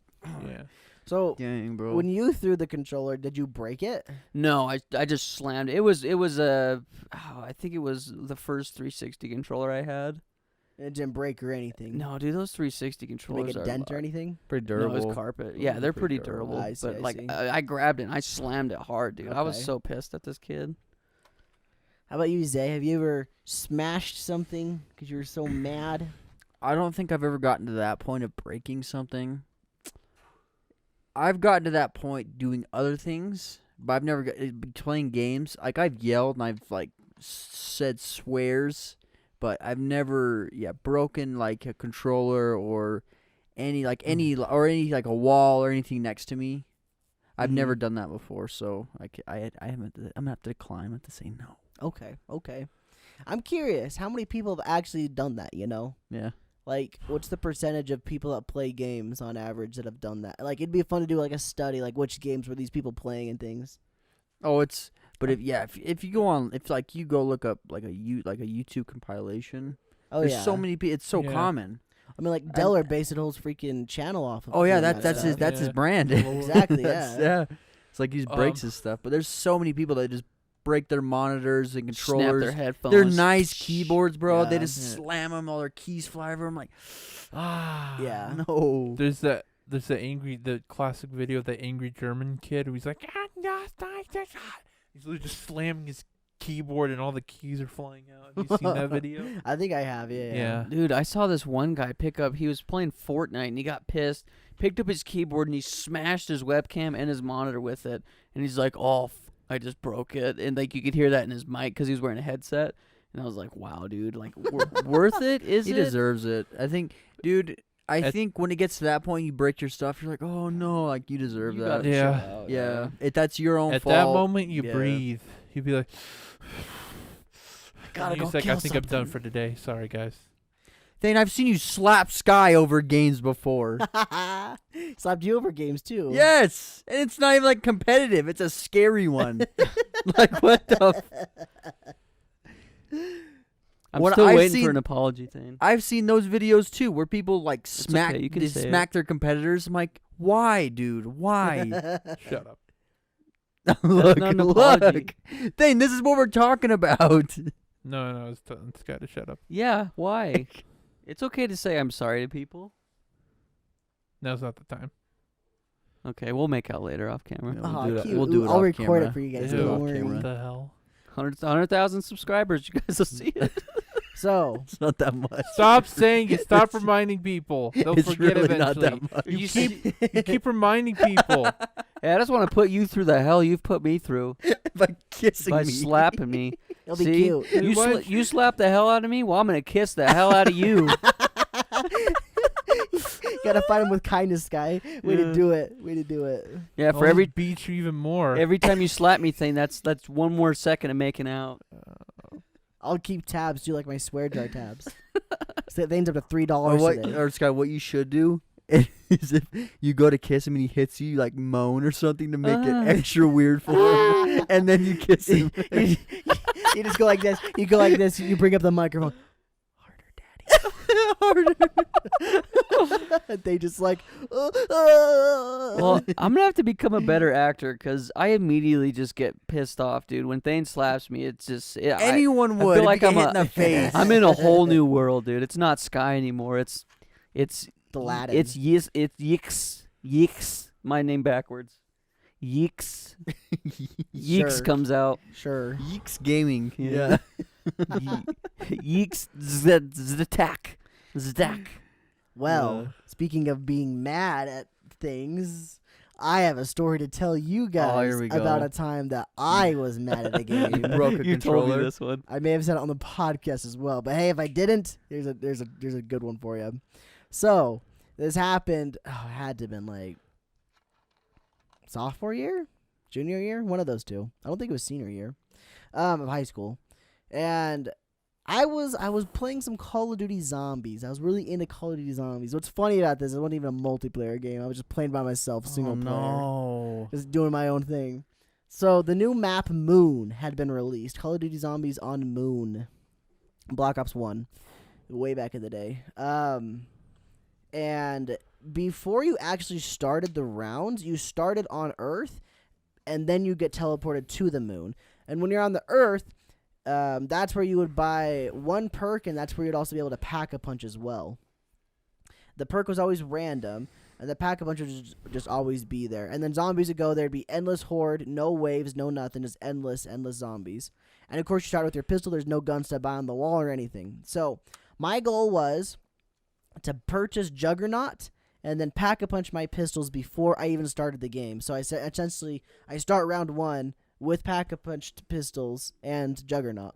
Yeah. So dang, bro. when you threw the controller, did you break it? No, I just slammed it. It was I think it was the first 360 controller I had. It didn't break or anything. No, dude, those 360 Did you controllers make a are dent or anything? Pretty No, it durable. was carpet. Yeah, they're pretty durable. I see, but I like see. I grabbed it and I slammed it hard, dude. I was Okay. so pissed at this kid. How about you, Zay? Have you ever smashed something because you were so mad? I don't think I've ever gotten to that point of breaking something. I've gotten to that point doing other things, but I've never playing games. Like I've yelled and I've like said swears, but I've never broken like a controller or any like a wall or anything next to me. I've never done that before, so I haven't. I'm gonna have to decline. I'm gonna have to say no. Okay. I'm curious. How many people have actually done that? You know, Yeah. like what's the percentage of people that play games on average that have done that? Like it'd be fun to do like a study, like which games were these people playing and things. Oh, but if you go on, if like you go look up like a YouTube compilation, Oh there's yeah. so many people. It's so Yeah. common. I mean, like Deller based his whole freaking channel off of. Oh yeah, doing that's his stuff. that's his Yeah. brand. Exactly, That's- yeah. It's like he just breaks his stuff, but there's so many people that just break their monitors and Snap controllers. their headphones. They're nice keyboards, bro. They Yeah. just Yeah. slam them, all their keys fly over. I'm like, Yeah. no. There's the classic video of the angry German kid who's like, he's literally just slamming his keyboard and all the keys are flying out. Have you seen that video? I think I have. Yeah. Yeah. Dude, I saw this one guy he was playing Fortnite and he got pissed, picked up his keyboard and he smashed his webcam and his monitor with it. And he's like, oh, I just broke it. And like you could hear that in his mic because he was wearing a headset. And I was like, wow, dude, like worth it? Is He it? deserves it. I think, dude. I At- think when it gets to that point, you break your stuff. You're like, oh no, like you deserve You that. gotta Yeah. chill out, Yeah, that's your own At fault. that moment, you Yeah. breathe. You'd be like, Gotta he's go like, kill I think I'm done something." for today. Sorry, guys. Thane, I've seen you slap Sky over games before. Slapped you over games too. Yes, and it's not even like competitive. It's a scary one. Like what the? I'm What still I've waiting seen- for an apology thing. I've seen those videos too, where people like smack okay, you can they say it. smack their competitors. I'm like, why, dude? Why? Shut up. look, not an apology. look, Thane, this is what we're talking about. No, it's telling this guy to shut up. Yeah, why? It's okay to say I'm sorry to people. Now's not the time. Okay, we'll make out later off camera. Yeah. Aw, do it- cute. we'll do it I'll off record camera. it for you guys. Yeah, Don't off worry. camera. What the hell? 100,000 subscribers. You guys will see it. So It's not that much. Stop saying it. Stop reminding people. They'll It's forget really not eventually. that much. You keep reminding people. Hey, I just want to put you through the hell you've put me through By kissing by me. slapping me. it'll be See? cute. You slap the hell out of me. Well, I'm gonna kiss the hell out of you. Gotta fight him with kindness, Sky. Way to do it. Way to do it. Yeah, for I'll every just beat you even more. every time you slap me, thing that's one more second of making out. I'll keep tabs, do like my swear jar tabs. So they end up to $3 Or what? today. Or Scott, what you should do is if you go to kiss him and he hits you, like moan or something to make it extra weird for him, and then you kiss him. You just go like this. You go like this. You bring up the microphone. Harder, daddy. They just like. Well, I'm gonna have to become a better actor because I immediately just get pissed off, dude. When Thane slaps me, it's just Anyone I would. feel If like you I'm get hit in the face. I'm in a whole new world, dude. It's not Sky anymore. It's The Latin. It's Yix. My name backwards. Yix. Yix Sure. comes out. Sure. Yeeks Gaming. Yeah. Yix Zdak. Well, speaking of being mad at things, I have a story to tell you guys here we go. about a time that I was mad at a game. Broke a You told me controller. this one. I may have said it on the podcast as well, but hey, if I didn't, there's a good one for you. So this happened. Oh, it had to have been like sophomore year, junior year, one of those two. I don't think it was senior year, of high school, and I was playing some Call of Duty Zombies. I was really into Call of Duty Zombies. What's funny about this? It wasn't even a multiplayer game. I was just playing by myself, single player. No. Just doing my own thing. So the new map Moon had been released. Call of Duty Zombies on Moon. Black Ops 1. Way back in the day. And before you actually started the rounds, you started on Earth, and then you get teleported to the moon. And when you're on the Earth, that's where you would buy one perk, and that's where you'd also be able to pack a punch as well. The perk was always random, and the pack a punch would just always be there. And then zombies would go, there'd be endless horde, no waves, no nothing, just endless zombies. And of course, you start with your pistol. There's no guns to buy on the wall or anything. So my goal was to purchase Juggernaut and then pack a punch my pistols before I even started the game. So I said essentially I start round 1 with pack-a-punched pistols and Juggernaut.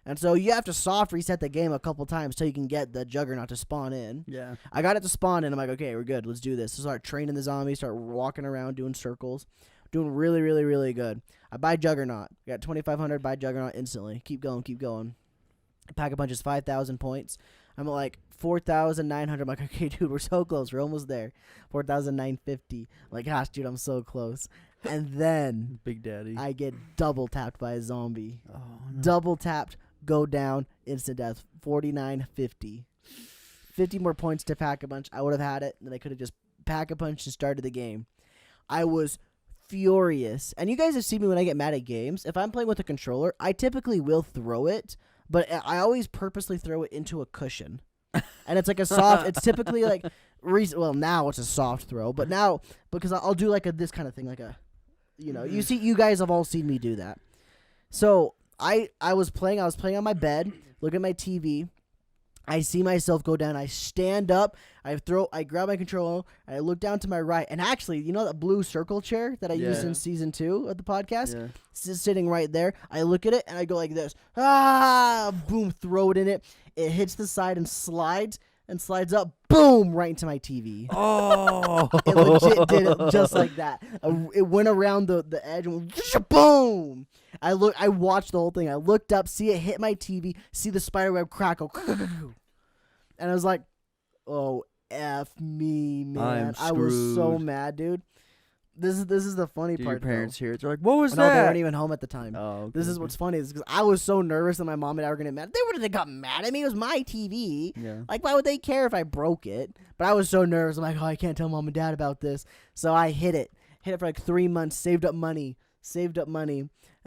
And so you have to soft reset the game a couple times till you can get the Juggernaut to spawn in. Yeah. I got it to spawn in. I'm like, okay, we're good. Let's do this. So start training the zombies, start walking around, doing circles. Doing really, really, really good. I buy Juggernaut. Got 2,500, buy Juggernaut instantly. Keep going. Pack-a-punch is 5,000 points. I'm at like 4,900. I'm like, okay, dude, we're so close. We're almost there. 4,950. I'm like, gosh, dude, I'm so close. And then Big Daddy. I get double tapped by a zombie. Oh, no. Double tapped, go down, instant death. 49.50. 50 more points to pack a punch. I would have had it, and then I could have just pack a punch and started the game. I was furious. And you guys have seen me when I get mad at games. If I'm playing with a controller, I typically will throw it, but I always purposely throw it into a cushion. And it's like a soft, it's typically like, well, now it's a soft throw, but now, because I'll do like this kind of thing, like a, you guys have all seen me do that. So I was playing on my bed, look at my TV. I see myself go down. I stand up. I grab my controller. And I look down to my right. And actually, you know that blue circle chair that I used in season 2 of the podcast? Yeah. It's just sitting right there. I look at it and I go like this. Ah! Boom! Throw it in it. It hits the side and slides up. Boom! Right into my TV. Oh. It legit did it just like that. It went around the edge and went, boom! I watched the whole thing. I looked up, see it hit my TV, see the spiderweb crackle, and I was like, "Oh, F me, man!" I was so screwed. mad, dude. This is the funny Do part. your parents though. hear it? They're like, "What was No, they that?" weren't even home at the time. Oh, okay, This is okay. what's funny is because I was so nervous that my mom and I were gonna get mad. They wouldn't have got mad at me. It was my TV. Yeah. Like, why would they care if I broke it? But I was so nervous. I'm like, oh, I can't tell mom and dad about this. So I hid it for like 3 months, saved up money.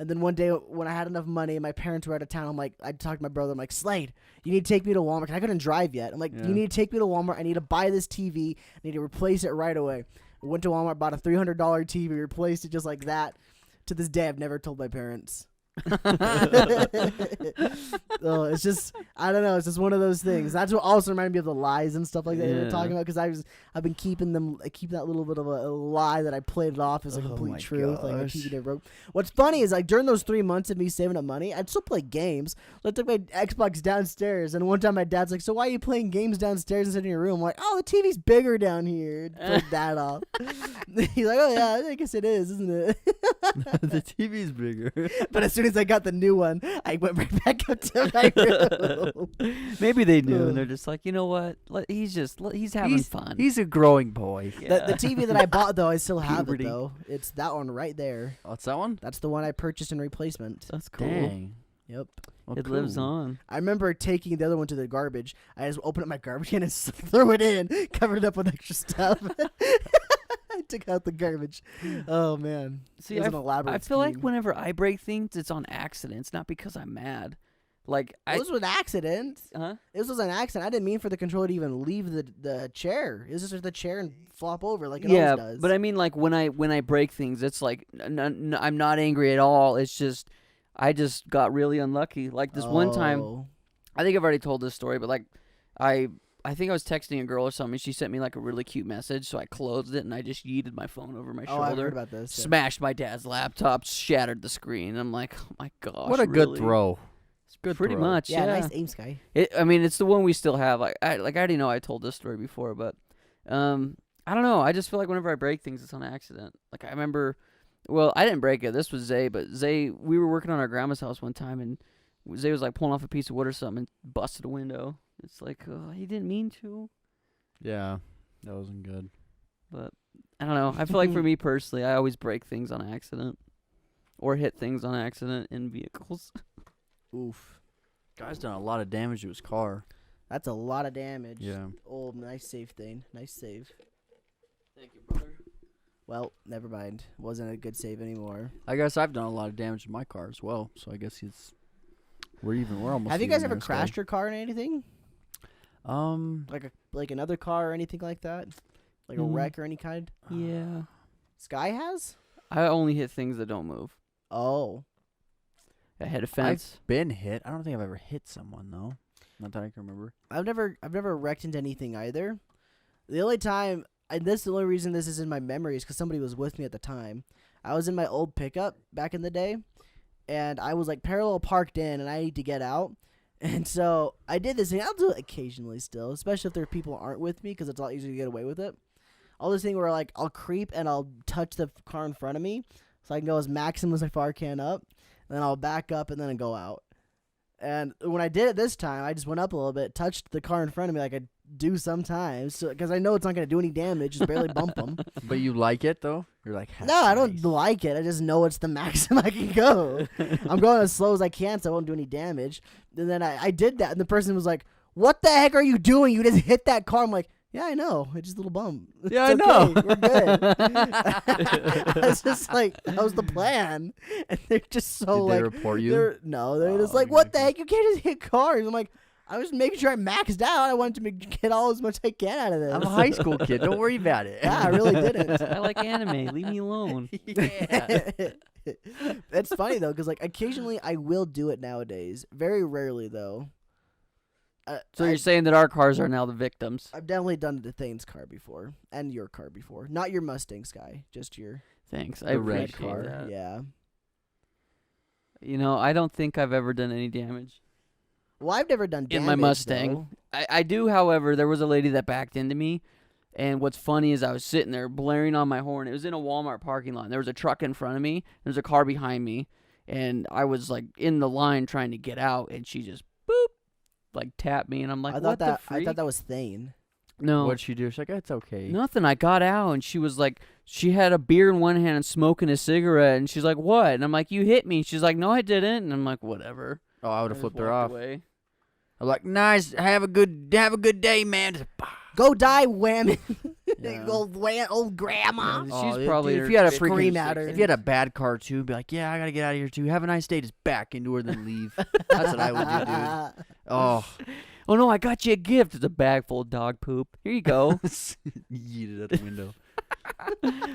And then one day when I had enough money and my parents were out of town, I talked to my brother. I'm like, Slade, you need to take me to Walmart. I couldn't drive yet. I'm like, Yeah. you need to take me to Walmart. I need to buy this TV. I need to replace it right away. I went to Walmart, bought a $300 TV, replaced it just like that. To this day, I've never told my parents. Oh, it's just I don't know. It's just one of those things. That's what also reminded me of the lies and stuff like that you were Yeah. talking about. Because I've been keeping that little bit of a lie that I played it off as a Oh complete my truth. Like I gosh. keep it broke. What's funny is like during those 3 months of me saving up money, I'd still play games. So I took my Xbox downstairs, and one time my dad's like, "So why are you playing games downstairs instead of in your room?" I'm like, "Oh, the TV's bigger down here." Put that off. He's like, "Oh yeah, I guess it is, isn't it?" The TV's bigger. But as soon as I got the new one, I went right back up to my room. Maybe they knew, and they're just like, you know what? He's having fun. He's a growing boy. Yeah. The TV that I bought, though, I still have Puberty. it, though. It's that one right there. Oh, it's that one? That's the one I purchased in replacement. That's cool. Dang. Yep. Well, It lives cool. on. I remember taking the other one to the garbage. I just opened up my garbage can and threw it in, covered it up with extra stuff. I took out the garbage. Oh, man. See, it was an elaborate I feel like scheme. whenever I break things, it's on accident. It's not because I'm mad. Like This was an accident. huh? This was an accident. I didn't mean for the controller to even leave the chair. It was just the chair and flop over like it Yeah, always does. but I mean, like when I break things, it's like I'm not angry at all. It's just I just got really unlucky. Like this one time, Oh. I think I've already told this story, but like I think I was texting a girl or something. She sent me like a really cute message, so I closed it and I just yeeted my phone over my Oh, I've shoulder. heard about this. yeah. Smashed my dad's laptop, shattered the screen. I'm like, oh my gosh, What a good really? throw. It's a good Pretty throw. much, Yeah, yeah. nice aim, Sky. I mean, it's the one we still have. Like I already know I told this story before, but I don't know. I just feel like whenever I break things, it's on accident. Like I remember, well, I didn't break it. This was Zay, but Zay, we were working on our grandma's house one time, and Zay was like pulling off a piece of wood or something and busted a window. It's like he didn't mean to, Yeah, that wasn't good. but I don't know. I feel like for me personally, I always break things on accident or hit things on accident in vehicles. Oof. Guy's done a lot of damage to his car. That's a lot of damage. Yeah. Oh, nice save, Thane. Nice save. Thank you, brother. Well, never mind. Wasn't a good save anymore. I guess I've done a lot of damage to my car as well, so I guess we're almost Have you guys even ever there, Sky. crashed your car in anything? Um, Like another car or anything like that? Like a Mm. wreck or any kind? Yeah, Sky has? I only hit things that don't move. Oh. I hit a fence. been hit. I don't think I've ever hit someone though. Not that I can remember. I've never wrecked into anything either. The only time, and this is the only reason this is in my memory is because somebody was with me at the time. I was in my old pickup back in the day, and I was like parallel parked in, and I need to get out. And so I did this thing. I'll do it occasionally still, especially if there are people who aren't with me because it's a lot easier to get away with it. All this thing where like I'll creep and I'll touch the car in front of me so I can go as maximum as far can up. And then I'll back up and then go out. And when I did it this time, I just went up a little bit, touched the car in front of me like I do sometimes, because I know it's not going to do any damage, just barely bump them. But you like it though? You're like, No, I don't like it. I just know it's the maximum I can go. I'm going as slow as I can so I won't do any damage. And then I did that, and the person was like, "What the heck are you doing? You just hit that car." I'm like, "Yeah, I know. It's just a little bump. Yeah, It's I know. okay. We're good." I was just like, that was the plan. And they're just so Did they like, report you? they're just Oh, like, "What the exactly. heck? You can't just hit cars." I'm like, I was making sure I maxed out. I wanted to get all as much I can out of this. I'm a high school kid. Don't worry about it. Yeah, I really didn't. I like anime. Leave me alone. Yeah. That's funny though, because like occasionally I will do it nowadays. Very rarely though. So you're saying that our cars are now the victims? I've definitely done it to Thane's car before and your car before. Not your Mustang, Sky, just your Thanks. I The red appreciate car. that. Yeah. You know, I don't think I've ever done any damage Well, I've never done damage in my Mustang. though. I do, however, there was a lady that backed into me, and what's funny is I was sitting there blaring on my horn. It was in a Walmart parking lot. And there was a truck in front of me. There was a car behind me, and I was like in the line trying to get out, and she just boop, like tapped me, and I'm like, I what thought the freak? that was Thane. No, What'd she do? She's like, it's okay. nothing. I got out, and she was like, she had a beer in one hand and smoking a cigarette, and she's like, what? And I'm like, you hit me. She's like, no, I didn't. And I'm like, whatever. Oh, I would I have just flipped her walked off. away. I'm like, nice. Have a good day, man. Just, bah. Go die, whammy. Yeah. old grandma. She's Oh, probably if her you had a fifties or Scream at her. If you had a bad car too, be like, yeah, I gotta get out of here too. Have a nice day. Just back into her, then leave. That's what I would do, dude. Oh, Oh no, I got you a gift. It's a bag full of dog poop. Here you go. yeet it out the window.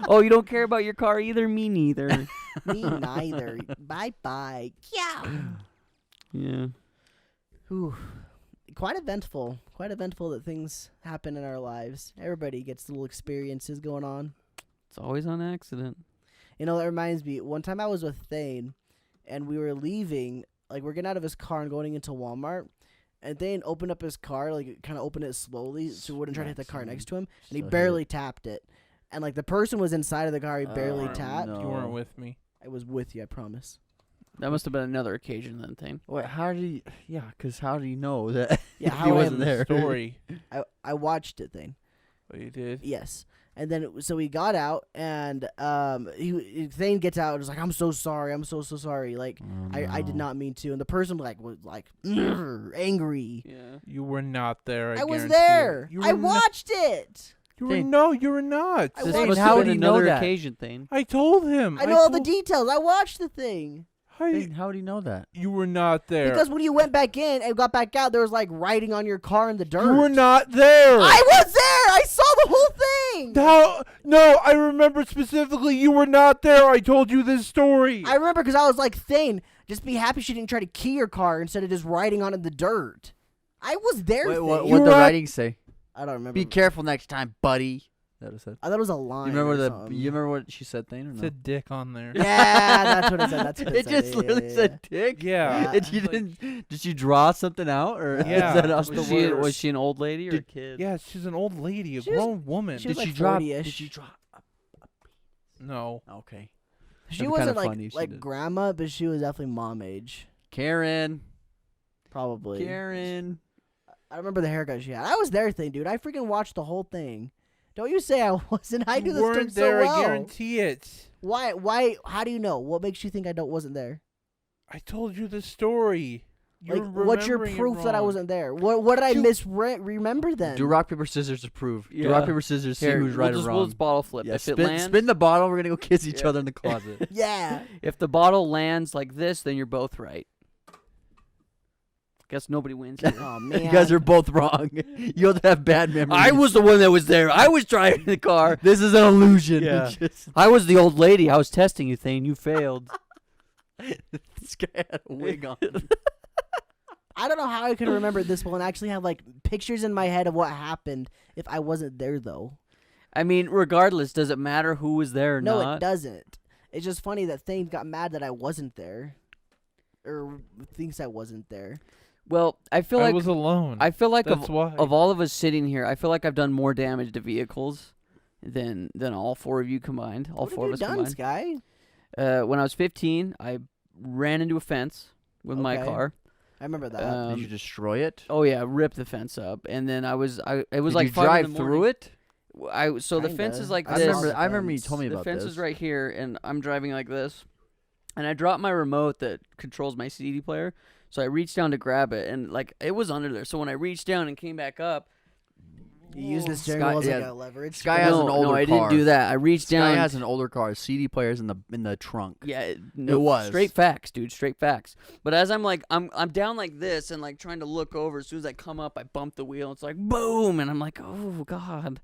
Oh, you don't care about your car either? Me neither. Me neither. Bye bye. Yeah. Yeah. Whew. Quite eventful. Quite eventful that things happen in our lives. Everybody gets little experiences going on. It's always on accident. You know, that reminds me. One time I was with Thane, and we were leaving. Like, we're getting out of his car and going into Walmart. And Thane opened up his car, like, kind of opened it slowly so he wouldn't try to hit the car next to him. And he barely tapped it. And, like, the person was inside of the car. He barely tapped. You weren't with me. I was with you, I promise. That must have been another occasion then, thing. Wait, how do you? Yeah, because how do you know that? Yeah, if how he I wasn't am there. Story. I watched it, Thane. Oh, you did? Yes. And then, so we got out, and Thane gets out and is like, I'm so sorry. I'm so sorry. Like, I did not mean to. And the person, like, was, like, angry. Yeah. You were not there. I was guarantee there. You I were watched it. You were Thane. no, you were not. I This watched must how have would been he know another that? occasion thing. I told him. I know all the told- details. I watched the thing. Thane, how do you know that? You were not there. Because when you went back in and got back out, there was, like, writing on your car in the dirt. you were not there. I was there. I saw the whole thing. No, I remember specifically you were not there. I told you this story. I remember because I was like, Thane, just be happy she didn't try to key your car instead of just writing on it in the dirt. I was there, Wait, Thane. what You the were at- writing say? I don't remember. Be careful next time, buddy. That was it. I thought it was a line. You remember or the? something. You remember what she said, Thane, or It no? said dick on there. Yeah, that's what it said. That's what it It said. just Yeah, literally yeah, said dick. Yeah. And she Like- didn't. Did she draw something out, or Yeah. is that off Was the was words? she an old lady or a Did- kid? Yeah, she's an old lady, a She was- grown woman. she was Did like she drop? 40-ish. Did she draw? No. Okay. She That'd be wasn't kinda like funny if she like did. grandma, but she was definitely mom age, Karen. probably. Karen. I remember the haircut she had. I was there, Thing, dude. I freaking watched the whole thing. Don't you say I wasn't? I do You this weren't stuff so there, well. I guarantee it. Why? Why? How do you know? What makes you think I wasn't there? I told you the story. You're Like, what's your remembering it proof that I wrong. wasn't there? What did I You- remember then? Do rock paper scissors to prove. Do Yeah. rock paper scissors. See Here, who's right we'll or We'll wrong. just bottle flip. Yeah, If it spin, lands, spin the bottle. We're gonna go kiss each Yeah. other in the closet. Yeah. if the bottle lands like this, then you're both right. Guess nobody wins here. Oh man. You guys are both wrong. You both have bad memories. I was the one that was there. I was driving the car. This is an illusion. Yeah. Just- I was the old lady. I was testing you, Thane. You failed. this guy had a wig on. I don't know how I can remember this well and actually have like pictures in my head of what happened if I wasn't there though. I mean, regardless, does it matter who was there or No, not? it doesn't. It's just funny that Thane got mad that I wasn't there, or thinks I wasn't there. Well, I feel I like was alone. I feel like That's why. of all of us sitting here, I feel like I've done more damage to vehicles than all four of you combined. All What four have of you us done, combined. Sky? When I was 15, I ran into a fence with my Okay. car. I remember that. Did you destroy it? Oh yeah, ripped the fence up, and then it was Did like you 5 in drive the through morning. it? So the fence Kinda. is like I this. remember. the I remember you fence. told me The about fence this. is right here, and I'm driving like this, and I dropped my remote that controls my CD player. So I reached down to grab it, and like it was under there. So when I reached down and came back up, You use the steering Sky- wheel as like yeah. a leverage. Sky has an no, older I didn't car. do that. I reached Sky down. has an older car. CD players in the trunk. Yeah, no, was. straight facts, dude. Straight facts. But as I'm like, I'm down like this and like trying to look over. As soon as I come up, I bump the wheel. It's like boom, and I'm like, oh god.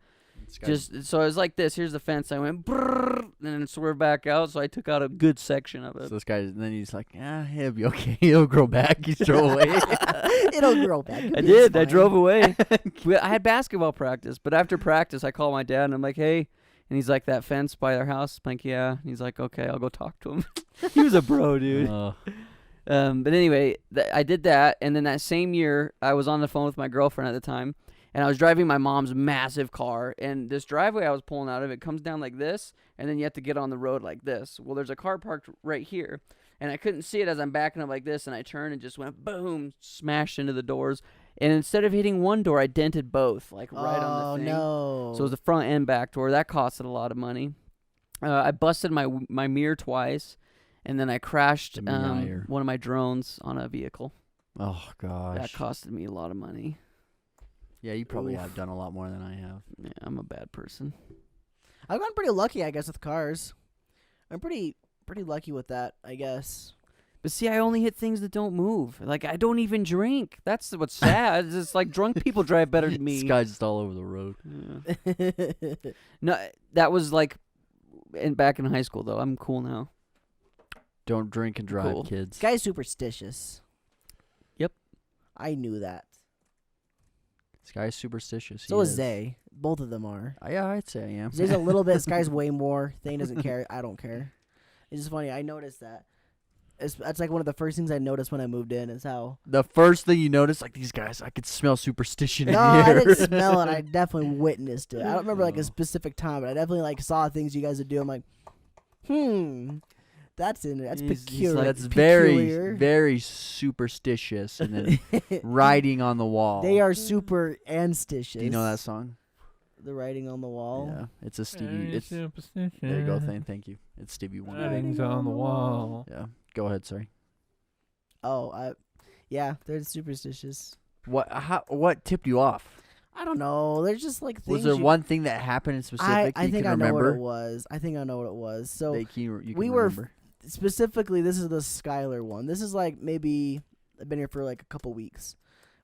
Sky- Just so I was like this. Here's the fence. I went brrr, and then swerved back out. So I took out a good section of So it. this guy, and then he's like, "Yeah, he'll be okay. He'll grow back." He drove away. It'll grow back. I did. I drove away. I had basketball practice, but after practice, I called my dad and I'm like, hey. And he's like, that fence by their house? I'm like, yeah. And he's like, okay, I'll go talk to him. He was a bro, dude. But anyway, I did that. And then that same year, I was on the phone with my girlfriend at the time. And I was driving my mom's massive car. And this driveway I was pulling out of, it comes down like this. And then you have to get on the road like this. Well, there's a car parked right here. And I couldn't see it as I'm backing up like this. And I turned and just went boom, smashed into the doors. And instead of hitting one door, I dented both, like right on the thing. Oh no! So it was the front and back door. That costed a lot of money. I busted my mirror twice, and then I crashed The mirror. one of my drones on a vehicle. Oh gosh. That costed me a lot of money. Yeah, you probably Oof. have done a lot more than I have. Yeah, I'm a bad person. I've gotten pretty lucky, I guess, with cars. I'm pretty lucky with that, I guess. But see, I only hit things that don't move. Like, I don't even drink. That's what's sad. It's just like drunk people drive better than me. This guy's just all over the road. Yeah. No, that was like back in high school, though. I'm cool now. Don't drink and drive, Cool. kids. This guy's superstitious. Yep. I knew that. This guy's superstitious. So is Zay. Both of them are. Yeah, I'd say I am. Zay's a little bit. This guy's way more. Thane doesn't care. I don't care. It's just funny. I noticed that. That's like one of the first things I noticed when I moved in is how. The first thing you notice, like these guys, I could smell superstition in No, here. I didn't smell it. I definitely witnessed it. I don't remember like a specific time, but I definitely like saw things you guys would do. I'm like, that's in it. That's He's peculiar. like- That's peculiar. very superstitious. And then writing on the wall. They are super anstitious. Do you know that song? The writing on the wall. Yeah, it's a Stevie. Very It's there superstitious. you go. Thank you. It's Stevie Wonder. Writings on the wall. Yeah, go ahead. Sorry. Oh, yeah, they're superstitious. What tipped you off? I don't know. They're just like things. Was there one thing that happened in specific I you think can I know remember? what it was. I think I know what it was. So That you can we were remember? specifically, this is the Skylar one. This is like maybe I've been here for like a couple weeks.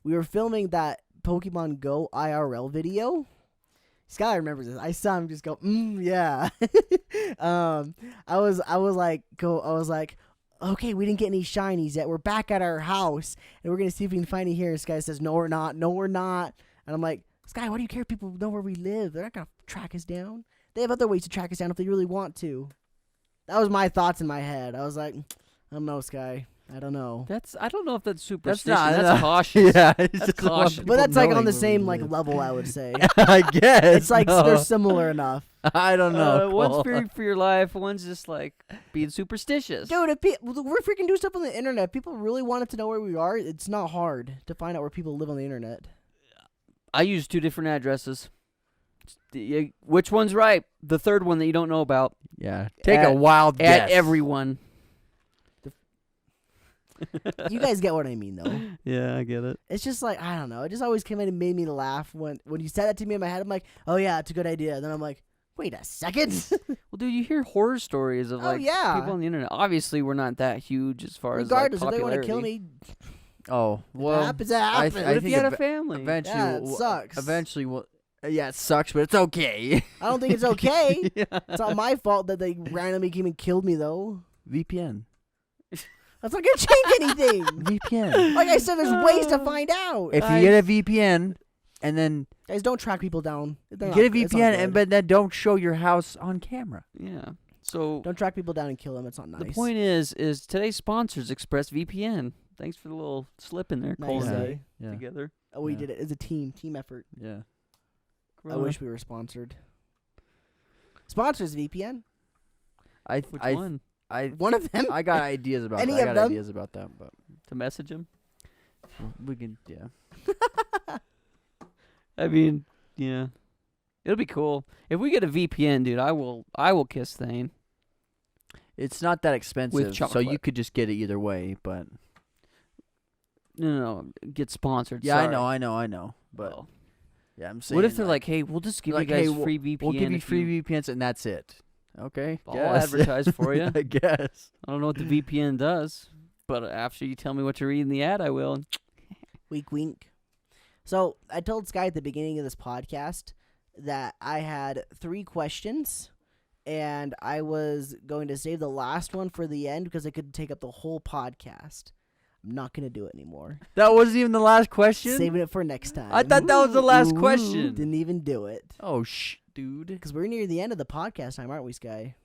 We were filming that Pokemon Go IRL video. Skylar remembers this. I saw him just go, yeah. I was like, okay, we didn't get any shinies yet. We're back at our house, and we're gonna see if we can find it here. This guy says, no, we're not. No, we're not. And I'm like, Sky, why do you care if people know where we live? They're not gonna track us down. They have other ways to track us down if they really want to. That was my thoughts in my head. I was like, I don't know, Sky. I don't know. I don't know if that's That's superstition. not. That's cautious. Yeah, it's That's just about caution. people But that's like on knowing the where we same like live. level, I would say. I guess It's like no. they're similar enough. I don't know. One's Cole. fearing for your life. One's just like being superstitious. Dude, if we're freaking doing stuff on the internet. People really wanted to know where we are. It's not hard to find out where people live on the internet. I use 2 different addresses. Which one's right? The third one that you don't know about. Yeah, take a At- wild guess. At everyone. You guys get what I mean, though. Yeah, I get it. It's just like, I don't know. It just always came in and made me laugh when you said that to me in my head. I'm like, oh yeah, it's a good idea. Then I'm like, wait a second. Well, dude, you hear horror stories of Oh, like yeah. people on the internet. Obviously, we're not that huge as far Regardless, as like, if they want to popularity. kill me, Oh if well, it happens, it I happens. What if think you had a eva- family? eventually, Yeah, it we'll- sucks. Eventually, we'll. Yeah, it sucks, but it's okay. I don't think it's okay. Yeah. It's not my fault that they randomly came and killed me, though. VPN. That's not gonna change anything. VPN. Like I said, there's ways to find out. If you get a VPN and then Guys, don't track people down. They're get a not- it's not VPN good. and but then don't show your house on camera. Yeah. So Don't track people down and kill them. It's not nice. the point is today's sponsors ExpressVPN. Thanks for the little slip in there, Nice, Cole and eh? I Yeah. together. Oh, we Yeah. did it. It's a team effort. Yeah. I wish we were sponsored. Sponsors VPN. Which one? One of them. I got ideas about Any that. I of got them? ideas about that, but To message him? we can yeah. I mean, yeah. It'll be cool. If we get a VPN, dude, I will kiss Thane. It's not that expensive, so you chocolate. could just get it either way, but No, get sponsored. yeah, sorry. I know. But Oh. yeah, I'm saying What if they're like, hey, we'll just give like, you guys hey, free VPN. we'll give you if free VPNs and that's it. Okay? I'll guess. advertise for you. I guess. I don't know what the VPN does, but after you tell me what to read in the ad, I will. Wink, wink. So I told Sky at the beginning of this podcast that I had 3 questions, and I was going to save the last one for the end because it could take up the whole podcast. I'm not going to do it anymore. That wasn't even the last question? Saving it for next time. I thought that was the last Ooh, question. Didn't even do it. Oh, dude. Because we're near the end of the podcast time, aren't we, Sky?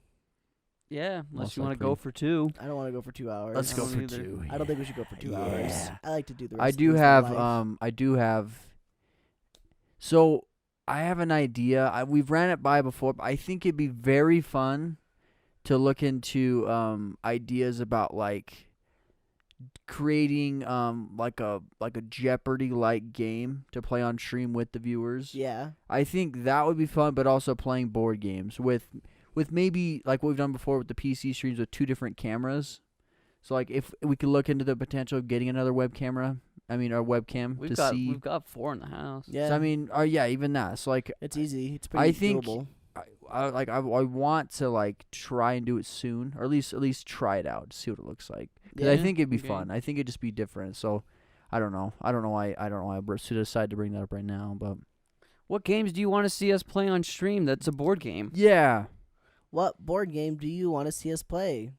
Yeah, unless Most you want to likely. go for 2. I don't want to go for 2 hours. Let's I go don't for either. 2. I don't think we should go for 2 hours. Yeah. I like to do the rest I of do this have live. So I have an idea. We've ran it by before, but I think it'd be very fun to look into ideas about like creating like a Jeopardy like game to play on stream with the viewers. Yeah. I think that would be fun, but also playing board games with maybe like what we've done before with the PC streams with 2 different cameras. So like if we could look into the potential of getting another web camera, our webcam We've to see. got 4 in the house. Yeah. So, I mean, yeah, even that. So like it's easy. It's pretty I think doable. I want to like try and do it soon, or at least try it out, see what it looks like. 'Cause I Yeah, think it'd be okay. fun. I think it'd just be different. So I don't know why I decided to bring that up right now, but What games do you want to see us play on stream? That's a board game. yeah. What board game do you want to see us play?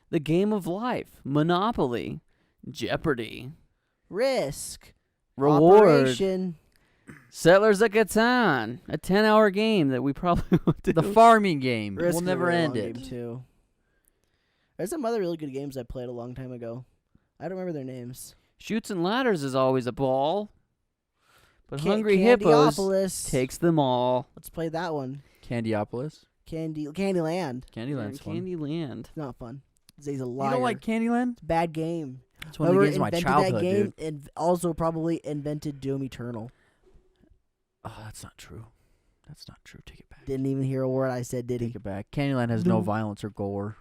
The Game of Life, Monopoly, Jeopardy, Risk. Reward, Operation. Settlers of Catan, a 10-hour game that we probably will do. The farming game. Risk We'll is a never really end long it. game, too. There's some other really good games I played a long time ago. I don't remember their names. Shoots and Ladders is always a ball. But Hungry Hippos Candyopolis. takes them all. Let's play that one. Candyopolis. Candyland. Candyland's fun. Candyland. It's not fun. He's a You liar. don't like Candyland? It's a bad game. It's one of the Whoever games of my invented childhood, that game dude. and also probably invented Doom Eternal. Oh, that's not true. That's not true. Take it back. Didn't even hear a word I said, did Take he? it back. Candyland has no Doom. violence or gore.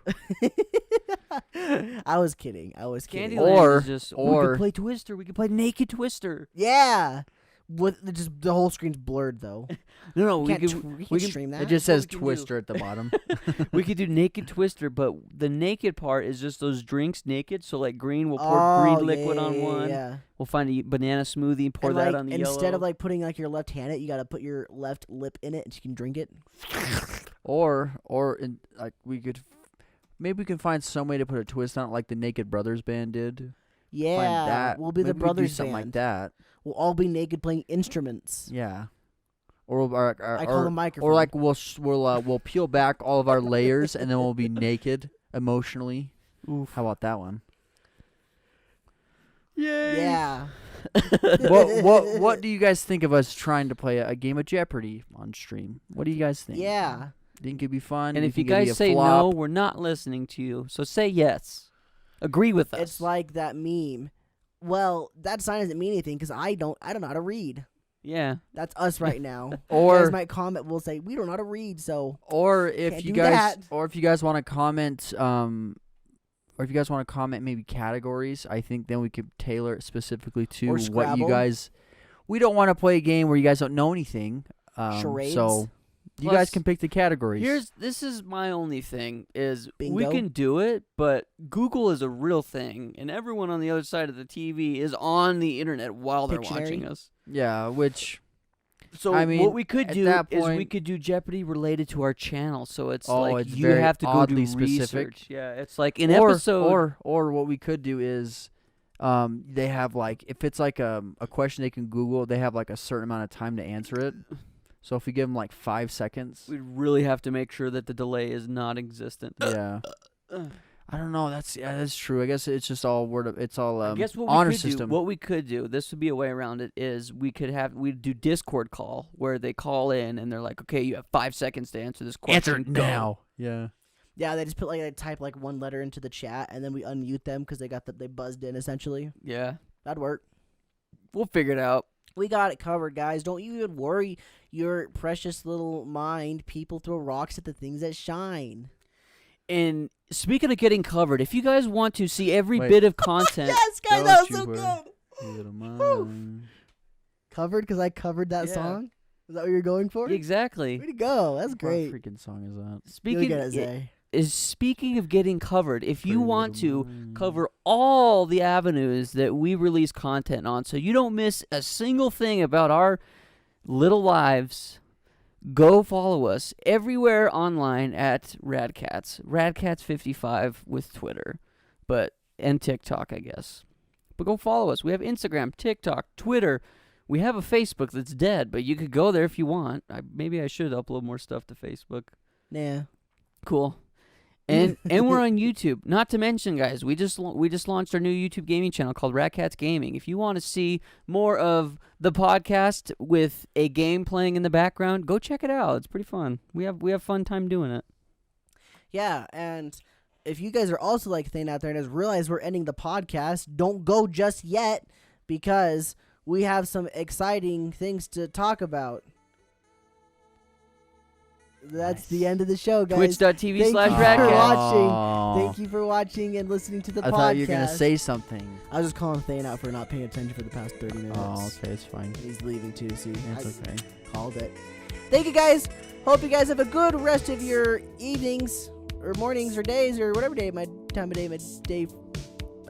I was kidding. Kidding. Candyland Or- is just, we or- could play Twister. We could play Naked Twister. Yeah. With just the whole screen's blurred though. No, We we can't, could we we can't can- stream that. It just That's what says we can do. Twister at the bottom. we could do Naked Twister, but the naked part is just those drinks naked. So like green, we'll pour Oh, green yeah, liquid yeah, on yeah, one. Yeah. We'll find a banana smoothie, pour And that like, on the instead yellow. of like putting like your left hand in it, you gotta put your left lip in it and you can drink it. or like maybe we can find some way to put a twist on it, like the Naked Brothers band did. Yeah. Find that. We'll be the Maybe we could do brothers something band. like that. We'll all be naked playing instruments. Yeah. Or I call the microphone. or like we'll peel back all of our layers and then we'll be naked emotionally. Oof. How about that one? Yeah. What do you guys think of us trying to play a game of Jeopardy on stream? What do you guys think? Yeah. Think it'd be fun? And You if you think it'd be guys a say flop? no, we're not listening to you. So say yes. Agree with us. It's like that meme. Well, that sign doesn't mean anything because I don't know how to read. yeah. That's us right now. Or- you guys might comment. We'll say we don't know how to read. So Or Can't if you do guys, that. or if you guys want to comment, or if you guys want to comment maybe categories, I think then we could tailor it specifically to Or what Scrabble. you guys. We don't want to play a game where you guys don't know anything. Charades. So you Plus, guys can pick the categories. This is my only thing is we Bingo. can do it, but Google is a real thing, and everyone on the other side of the TV is on the internet while they're watching Pictionary. us. Yeah, which So I mean, what we could at do that is we point- could do Jeopardy related to our channel. So it's Oh, like it's you very have to go do oddly specific. research. Yeah, it's like an or, episode. or what we could do is they have like if it's like a question they can Google, they have like a certain amount of time to answer it. So if we give them like 5 seconds, We really have to make sure that the delay is non-existent. yeah. I don't know. That's true. I guess it's just all it's all I guess what honor we could system. do, what we could do, this would be a way around it, is we'd do Discord call where they call in and they're like, okay, you have 5 seconds to answer this question. Answer Go. now. Yeah. yeah, they just put like they type like one letter into the chat and then we unmute them because they buzzed in essentially. Yeah, That'd work. we'll figure it out. We got it covered, guys. Don't you even worry your precious little mind. People throw rocks at the things that shine. And speaking of getting covered, if you guys want to see every Wait. bit of content, Yes, guys, Don't that was you so worry. good. Little mind. Covered because I covered that Yeah. song. Is that what you're going for? exactly. Way to go. That's What great. freaking song is that? Speaking You'll get it, Zay. speaking of getting covered, if you Pretty want little to mind. cover all the avenues that we release content on, so you don't miss a single thing about our little lives, go follow us everywhere online at radkatz. Radkatz55 with Twitter, and TikTok, I guess. But go follow us. We have Instagram, TikTok, Twitter. We have a Facebook that's dead, but you could go there if you want. Maybe I should upload more stuff to Facebook. Nah. Cool. And we're on YouTube. Not to mention, guys, we just launched our new YouTube gaming channel called radkatz Gaming. If you want to see more of the podcast with a game playing in the background, go check it out. It's pretty fun. We have fun time doing it. Yeah, and if you guys are also like staying out there and just realize we're ending the podcast, don't go just yet because we have some exciting things to talk about. That's the end of the show, guys. Twitch.tv/radkatz. Oh. Thank you for watching and listening to the I podcast. thought you were gonna say something. I was just calling Thane out for not paying attention for the past 30 minutes. Oh, okay, it's fine. He's leaving too, see. It's I okay. called it. Thank you, guys. Hope you guys have a good rest of your evenings or mornings or days or whatever day time of day my day.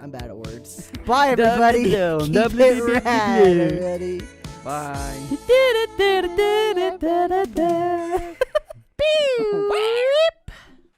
I'm bad at words. Bye everybody. Keep it rad, everybody. Bye.